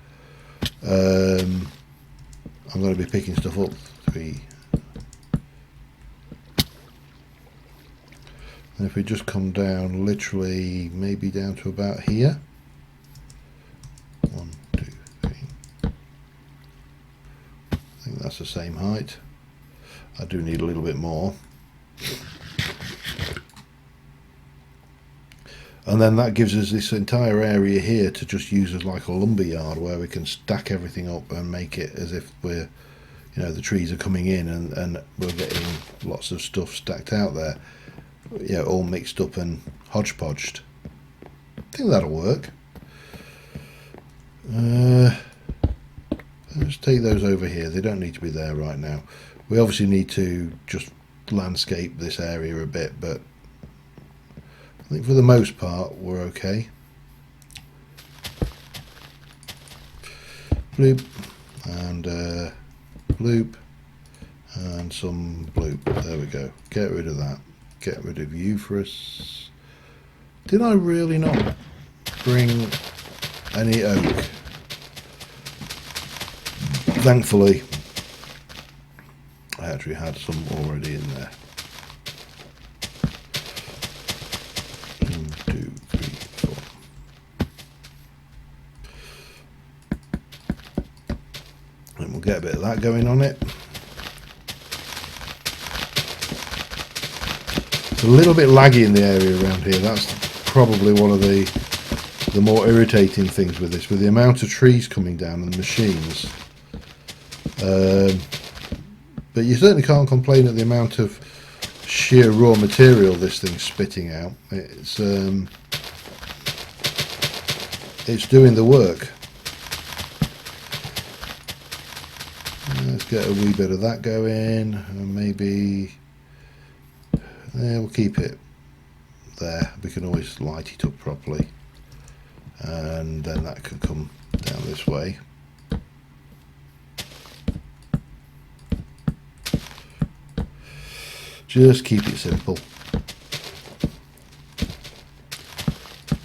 I'm going to be picking stuff up. 3. And if we just come down, literally maybe down to about here. 1, 2, 3. I think that's the same height. I do need a little bit more. And then that gives us this entire area here to just use as like a lumber yard, where we can stack everything up and make it as if we're, you know, the trees are coming in and we're getting lots of stuff stacked out there. Yeah, all mixed up and hodgepodged. I think that'll work. Let's take those over here. They don't need to be there right now. We obviously need to just landscape this area a bit, but I think for the most part we're okay. Bloop and bloop and some bloop. There we go. Get rid of that. Get rid of you for us. Did I really not bring any oak? Thankfully, I actually had some already in there. 1, 2, 3, 4. And we'll get a bit of that going on it. It's a little bit laggy in the area around here. That's probably one of the more irritating things with this, with the amount of trees coming down and the machines. But you certainly can't complain at the amount of sheer raw material this thing's spitting out. It's doing the work. Let's get a wee bit of that going, and maybe we'll keep it there. We can always light it up properly, and then that can come down this way. Just keep it simple.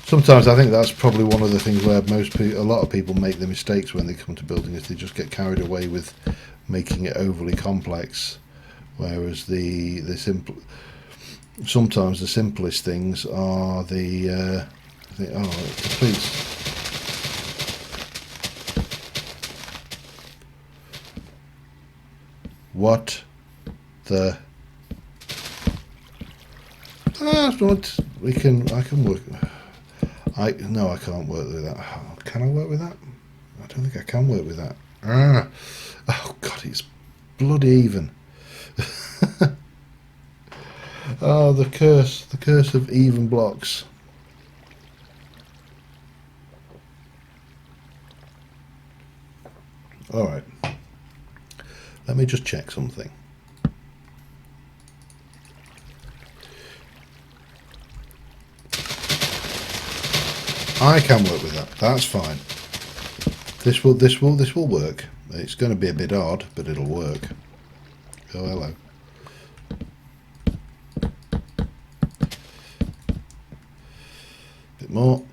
Sometimes I think that's probably one of the things where a lot of people make the mistakes when they come to building, is they just get carried away with making it overly complex, whereas sometimes the simplest things are the please. What the? That's what I can work. No, I can't work with that. Can I work with that? I don't think I can work with that. Oh God, it's bloody even. Oh, the curse of even blocks. All right, let me just check something. I can work with that. That's fine. This will work. It's going to be a bit odd, but it'll work. Oh, hello. Bit more.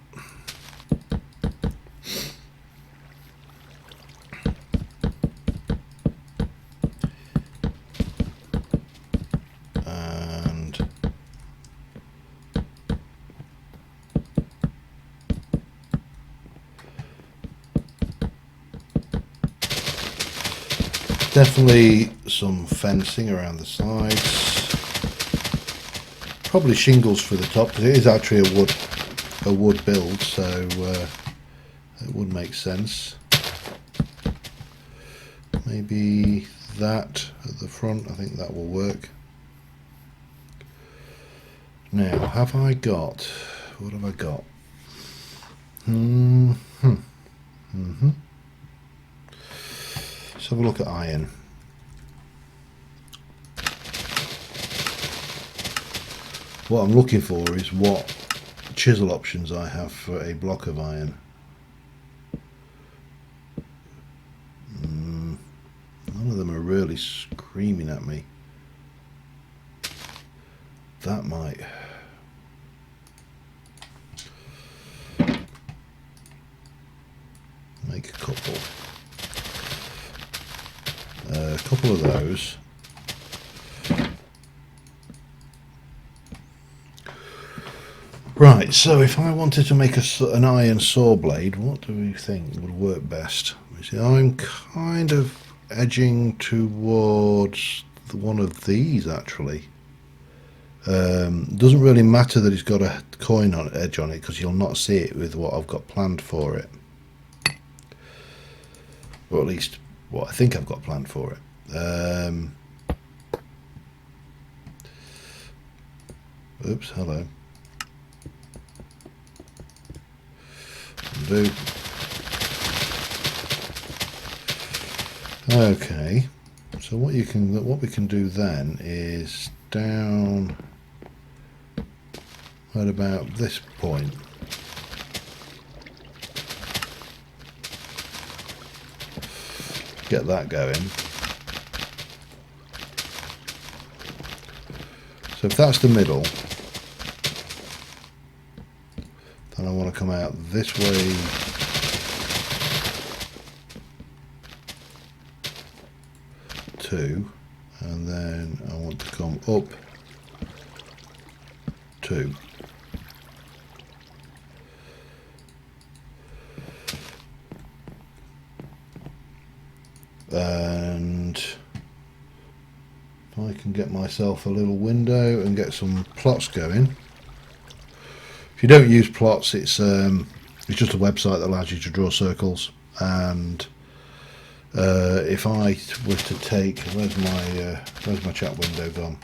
Definitely some fencing around the sides. Probably shingles for the top because it is actually a wood build, so it would make sense. Maybe that at the front. I think that will work. Now, have I got? What have I got? Let's have a look at iron. What I'm looking for is what chisel options I have for a block of iron. None of them are really screaming at me. That might. Make a couple. A couple of those. Right, so if I wanted to make an iron saw blade, what do we think would work best? See, I'm kind of edging towards one of these actually. Doesn't really matter that it's got a coin on edge on it because you'll not see it with what I've got planned for it, or at least what I think I've got planned for it. Oops, hello. Undo. Okay, so what we can do then is down at about this point. Get that going. So if that's the middle, then I want to come out this way. Two, and then I want to come up two. And if I can get myself a little window and get some plots going. If you don't use plots, it's just a website that allows you to draw circles. And if I were to take, where's my chat window gone?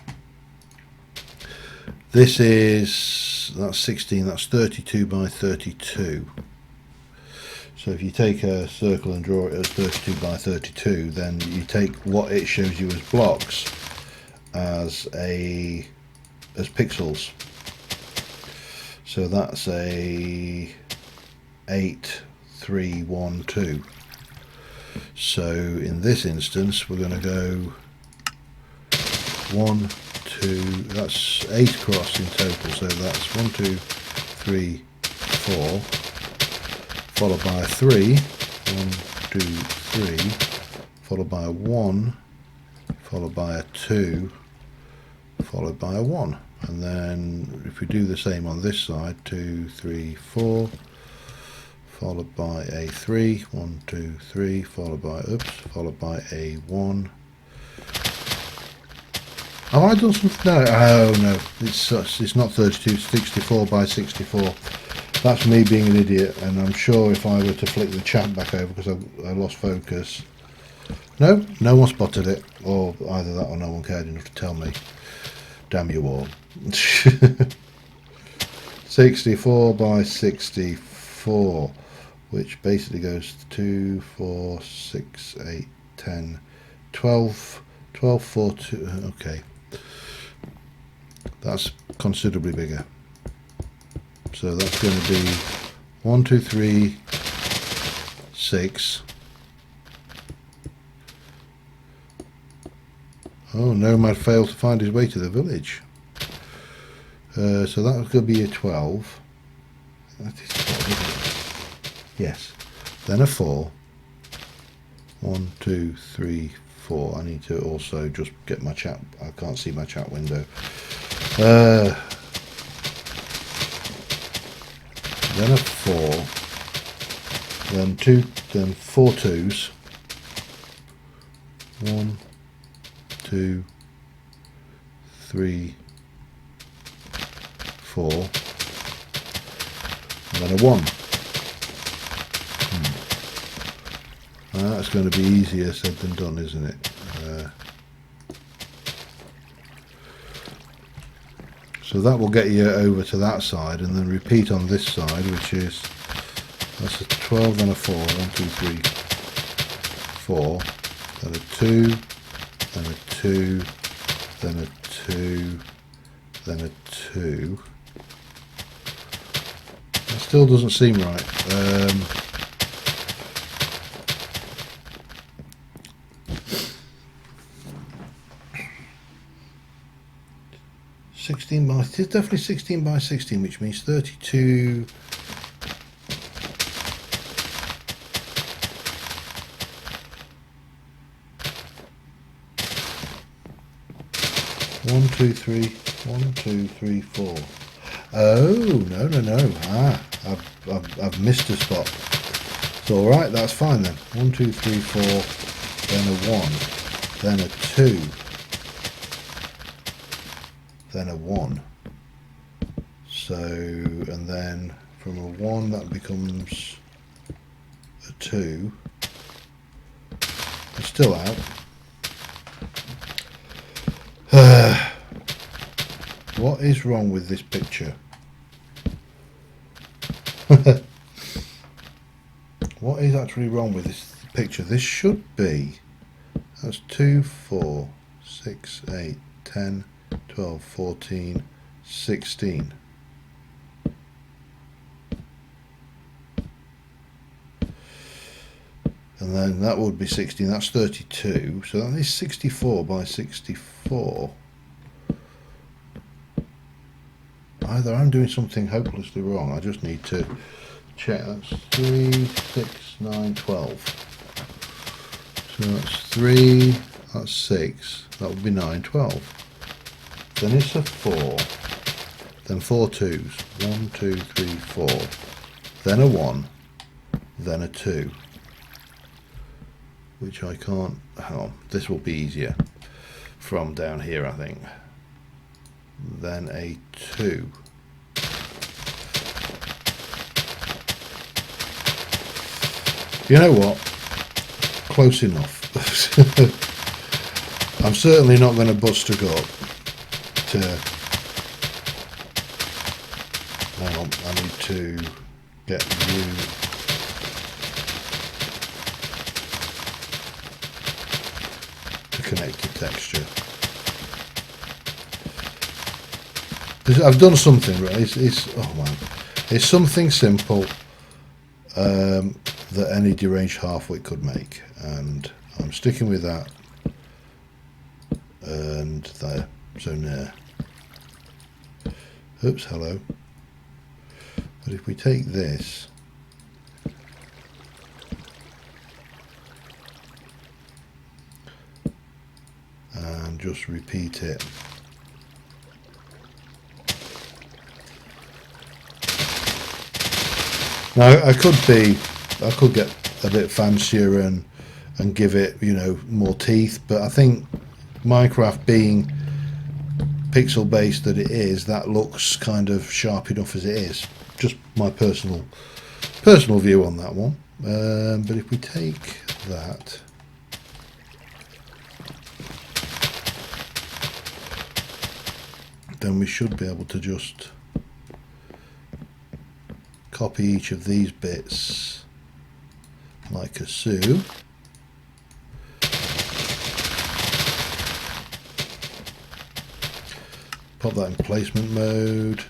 This is, that's 16, that's 32 by 32. So if you take a circle and draw it as 32 by 32, then you take what it shows you as blocks as pixels. So that's a 8, 3, 1, 2. So in this instance we're going to go 1, 2, that's 8 across in total, so that's 1, 2, 3, 4, followed by a 3, 1, 2, 3, followed by a 1, followed by a 2, followed by a 1, and then if we do the same on this side, 2, 3, 4, followed by a 3, 1, 2, 3, followed by a 1. Have I done something? No, oh no, it's not 32, it's 64 by 64. That's me being an idiot, and I'm sure if I were to flick the chat back over because I lost focus. No one spotted it, or either that or no one cared enough to tell me. Damn you all. 64 by 64, which basically goes to 2, 4, 6, 8, 10, 12, 12, 4, 2, okay. That's considerably bigger. So that's going to be 1, 2, 3, 6. Oh, Nomad failed to find his way to the village. So that's going to be a 12. That is 12, isn't it? Yes. Then a 4. 1, 2, 3, 4. I need to also just get my chat. I can't see my chat window. Then a 4. Then 2. Then 4 twos. 1, 2, 3, 4, and then a 1. That's going to be easier said than done, isn't it? So that will get you over to that side, and then repeat on this side, which is, that's a 12, then a 4, 1, 2, 3, 4, then a 2, then a 2, then a 2, then a 2. That still doesn't seem right. 16 by, it is definitely 16 by 16, which means 32. One, two, three, 1, 2, 3, 4. Oh, no. I've missed a spot. It's all right. That's fine then. 1, 2, 3, 4. Then a 1. Then a 2. Then a 1. So, and then from a 1 that becomes a 2. It's still out. What is wrong with this picture? What is actually wrong with this picture? This should be, that's 2, 4, 6, 8, 10, 12, 14, 16. And then that would be 16, that's 32. So that is 64 by 64. Either I'm doing something hopelessly wrong, I just need to check. That's 3, 6, 9, 12. So that's 3, that's 6, that would be 9, 12. Then it's a 4, then 4 twos, 1, 2, 3, 4, then a 1, then a 2, which I can't, oh, this will be easier from down here I think. Then a 2. You know what? Close enough. I'm certainly not going to bust a gut to... Hang on, I need to get you... to connect to texture. I've done something right. It's oh man, it's something simple that any deranged halfwit could make, and I'm sticking with that. And there, so near. Oops, hello. But if we take this, and just repeat it. Now I could get a bit fancier and give it, you know, more teeth, but I think Minecraft being pixel based that it is, that looks kind of sharp enough as it is. Just my personal view on that one. But if we take that, then we should be able to just copy each of these bits like a so. Pop that in placement mode.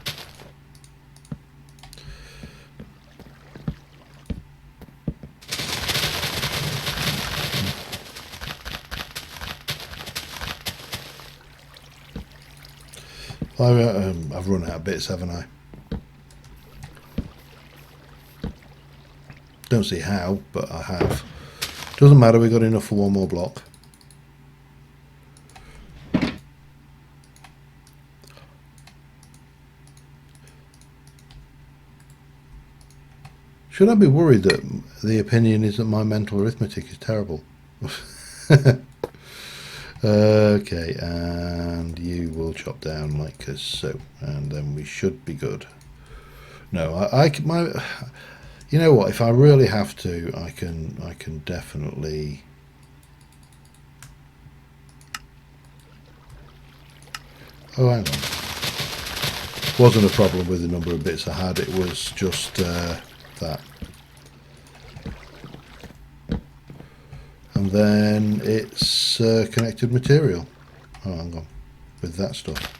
I've run out of bits, haven't I? Don't see how, but I have. Doesn't matter, we've got enough for one more block. Should I be worried that the opinion is that my mental arithmetic is terrible? Okay, and you will chop down like so, and then we should be good. No, you know what? If I really have to, I can definitely. Oh, hang on. Wasn't a problem with the number of bits I had. It was just that. And then it's connected material. Oh, hang on. With that stuff.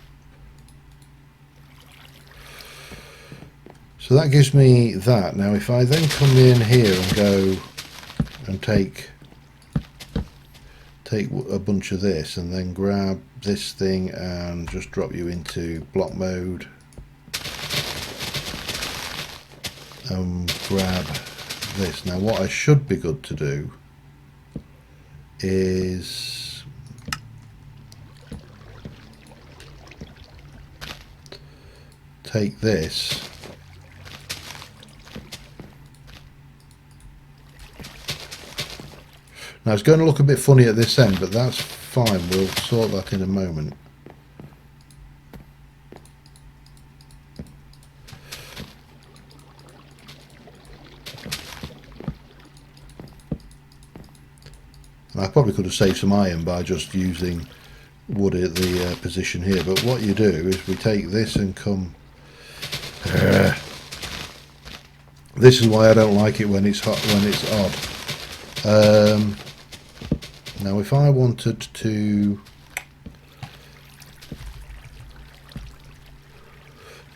So that gives me that. Now if I then come in here and go and take a bunch of this and then grab this thing and just drop you into block mode and grab this. Now what I should be good to do is take this now. It's going to look a bit funny at this end, but that's fine, we'll sort that in a moment. I probably could have saved some iron by just using wood at the position here, but what you do is we take this and come. This is why I don't like it when it's hot, when it's odd. Now, if I wanted to,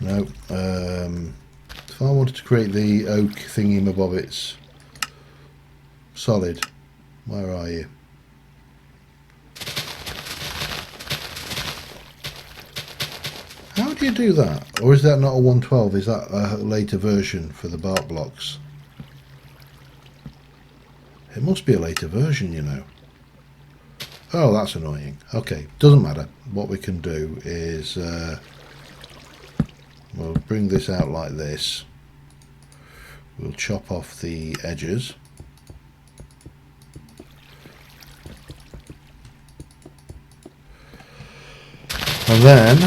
no, if I wanted to create the oak thingy-mabobbits solid. Where are you? How do you do that? Or is that not a 112? Is that a later version for the bark blocks? It must be a later version, you know. Oh, that's annoying. Okay, doesn't matter. What we can do is we'll bring this out like this. We'll chop off the edges. And then,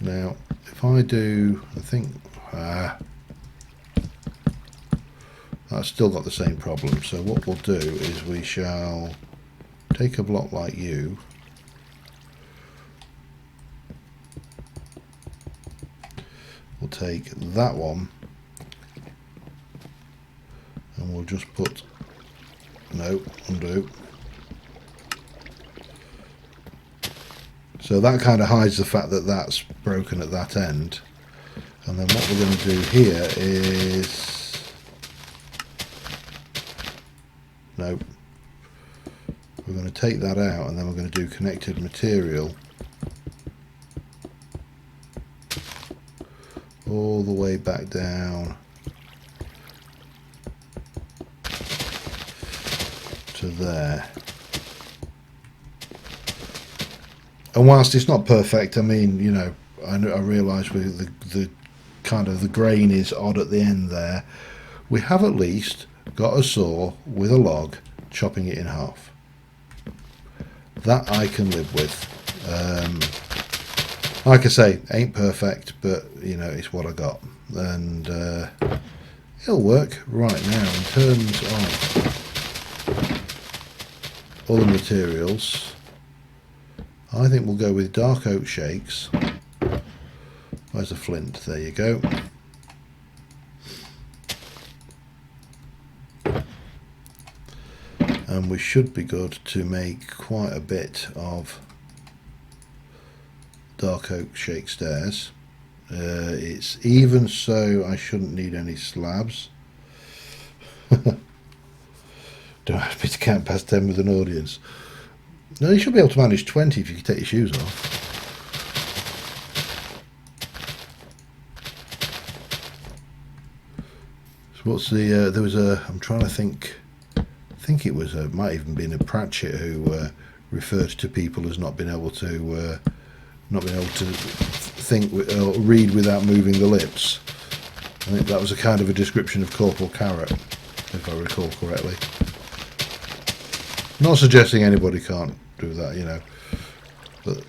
now, if I do, I think, that's still got the same problem. So what we'll do is we shall take a block like you, we'll take that one, and we'll just put, no, undo. So that kind of hides the fact that that's broken at that end. And then what we're going to do here is, no, we're going to take that out and then we're going to do connected material all the way back down to there. And whilst it's not perfect, I mean, you know, I realise with the kind of the grain is odd at the end there. We have at least got a saw with a log chopping it in half. That I can live with. Like I say, ain't perfect, but you know, it's what I got, and it'll work. Right, now in terms of other materials, I think we'll go with dark oak shakes. Where's the flint? There you go. And we should be good to make quite a bit of dark oak shake stairs. It's even so I shouldn't need any slabs. Don't ask me to count past 10 with an audience. No, you should be able to manage 20 if you can take your shoes off. So what's the, there was a, I'm trying to think, I think it was, might even been a Pratchett who referred to people as not being able to think or read without moving the lips. I think that was a kind of a description of Corporal Carrot, if I recall correctly. Not suggesting anybody can't do that, you know, but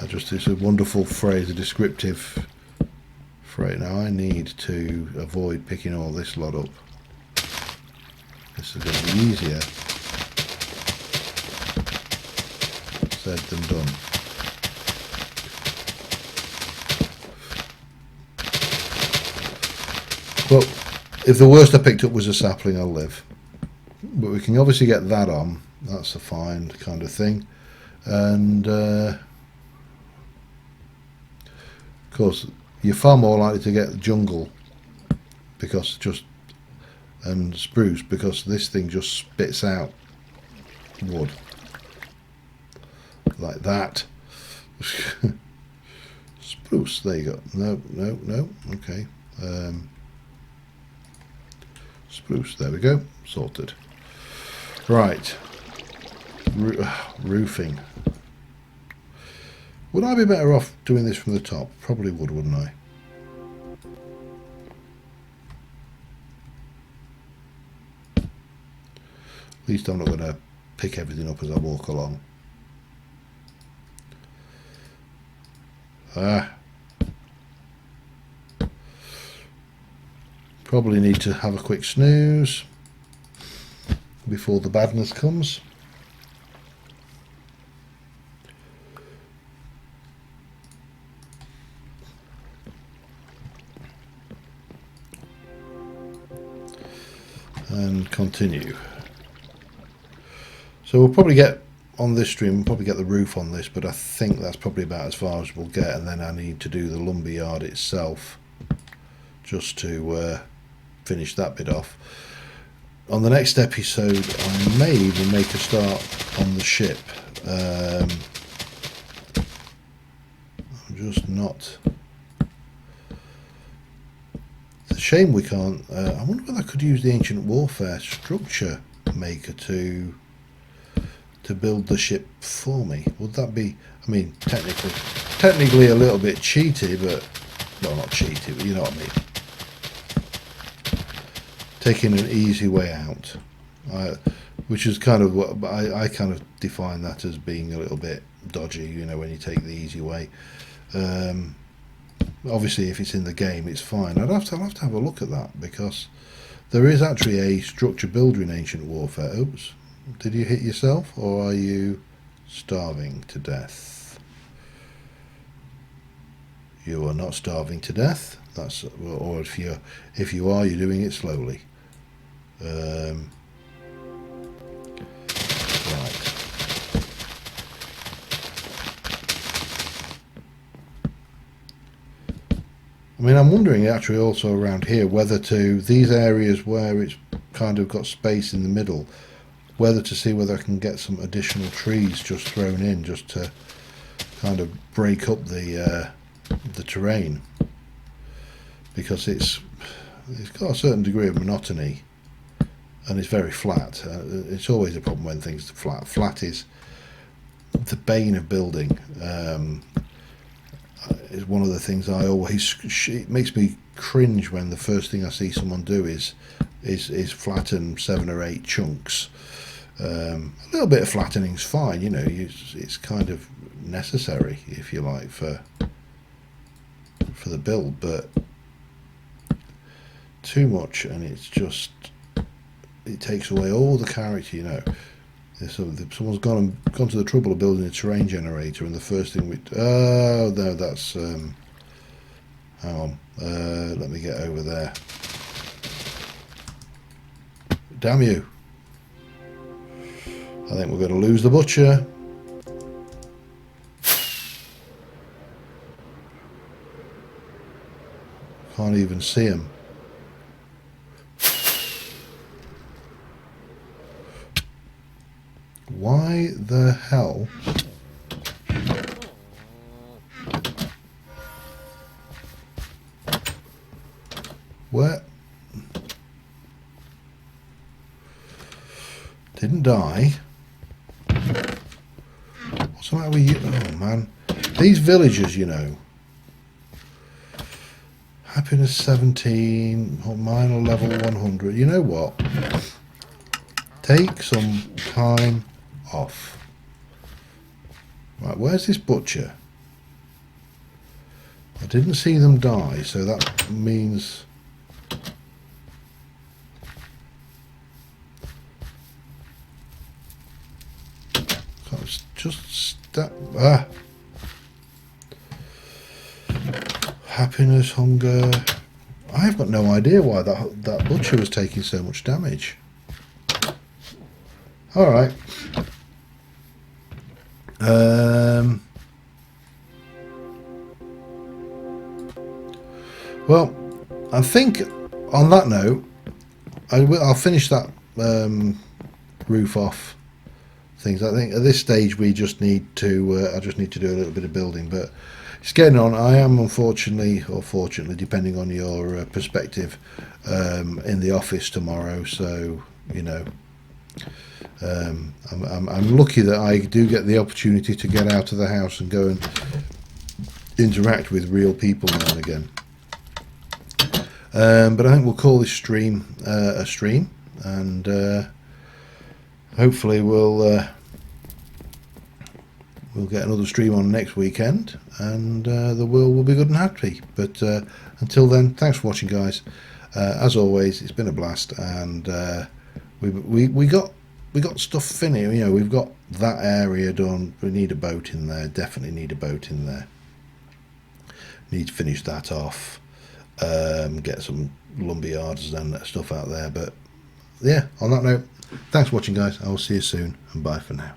it's a wonderful phrase, a descriptive phrase. Now I need to avoid picking all this lot up. This is going to be easier said than done. Well, if the worst I picked up was a sapling, I'll live. But we can obviously get that on. That's a fine kind of thing. And of course, you're far more likely to get jungle and spruce because this thing just spits out wood like that. Spruce, there you go. No, okay. Spruce, there we go, sorted. Right, roofing. Would I be better off doing this from the top? Probably would, wouldn't I? At least I'm not going to pick everything up as I walk along. Probably need to have a quick snooze before the badness comes. And continue. So we'll probably get on this stream, we'll probably get the roof on this, but I think that's probably about as far as we'll get, and then I need to do the lumberyard itself just to finish that bit off. On the next episode I may even make a start on the ship. I'm just not... It's a shame we can't... I wonder whether I could use the Ancient Warfare structure maker to build the ship for me. Would that be... I mean, technically a little bit cheaty, but... Well, not cheaty, but you know what I mean. Taking an easy way out, which is kind of what I kind of define that as being a little bit dodgy, you know, when you take the easy way. Obviously, if it's in the game, it's fine. I'll have to have a look at that, because there is actually a structure builder in Ancient Warfare. Oops, did you hit yourself, or are you starving to death? You are not starving to death. That's, or if you are, you're doing it slowly. Right. I mean, I'm wondering actually also around here whether to these areas where it's kind of got space in the middle, whether to see whether I can get some additional trees just thrown in just to kind of break up the terrain, because it's got a certain degree of monotony. And it's very flat. It's always a problem when things are flat. Flat is the bane of building. It's one of the things I always... It makes me cringe when the first thing I see someone do is flatten 7 or 8 chunks. A little bit of flattening is fine, you know. It's kind of necessary, if you like, for the build, but too much, and it's just... It takes away all the character, you know. Someone's gone to the trouble of building a terrain generator, and the first thing oh no, that's hang on, let me get over there. Damn you! I think we're going to lose the butcher. Can't even see him. Why the hell? Where? Didn't die. What's the matter with you? Oh man. These villagers, you know. Happiness 17. Oh, mine are level 100. You know what? Take some time off. Right, where's this butcher? I didn't see them die, so that means... Happiness, hunger. I've got no idea why that butcher was taking so much damage. All right. Well, I think on that note, I'll finish that roof off. Things. I think at this stage we just need to. I just need to do a little bit of building, but it's getting on. I am unfortunately, or fortunately, depending on your perspective, in the office tomorrow. So you know, I'm lucky that I do get the opportunity to get out of the house and go and interact with real people now and again. But I think we'll call this stream a stream, and hopefully we'll get another stream on next weekend, and the world will be good and happy. But until then, thanks for watching, guys. As always, it's been a blast, and we got stuff finished. You know, we've got that area done. We need a boat in there. Definitely need a boat in there. Need to finish that off. Get some lumber yards and stuff out there. But yeah, on that note, thanks for watching, guys. I will see you soon, and bye for now.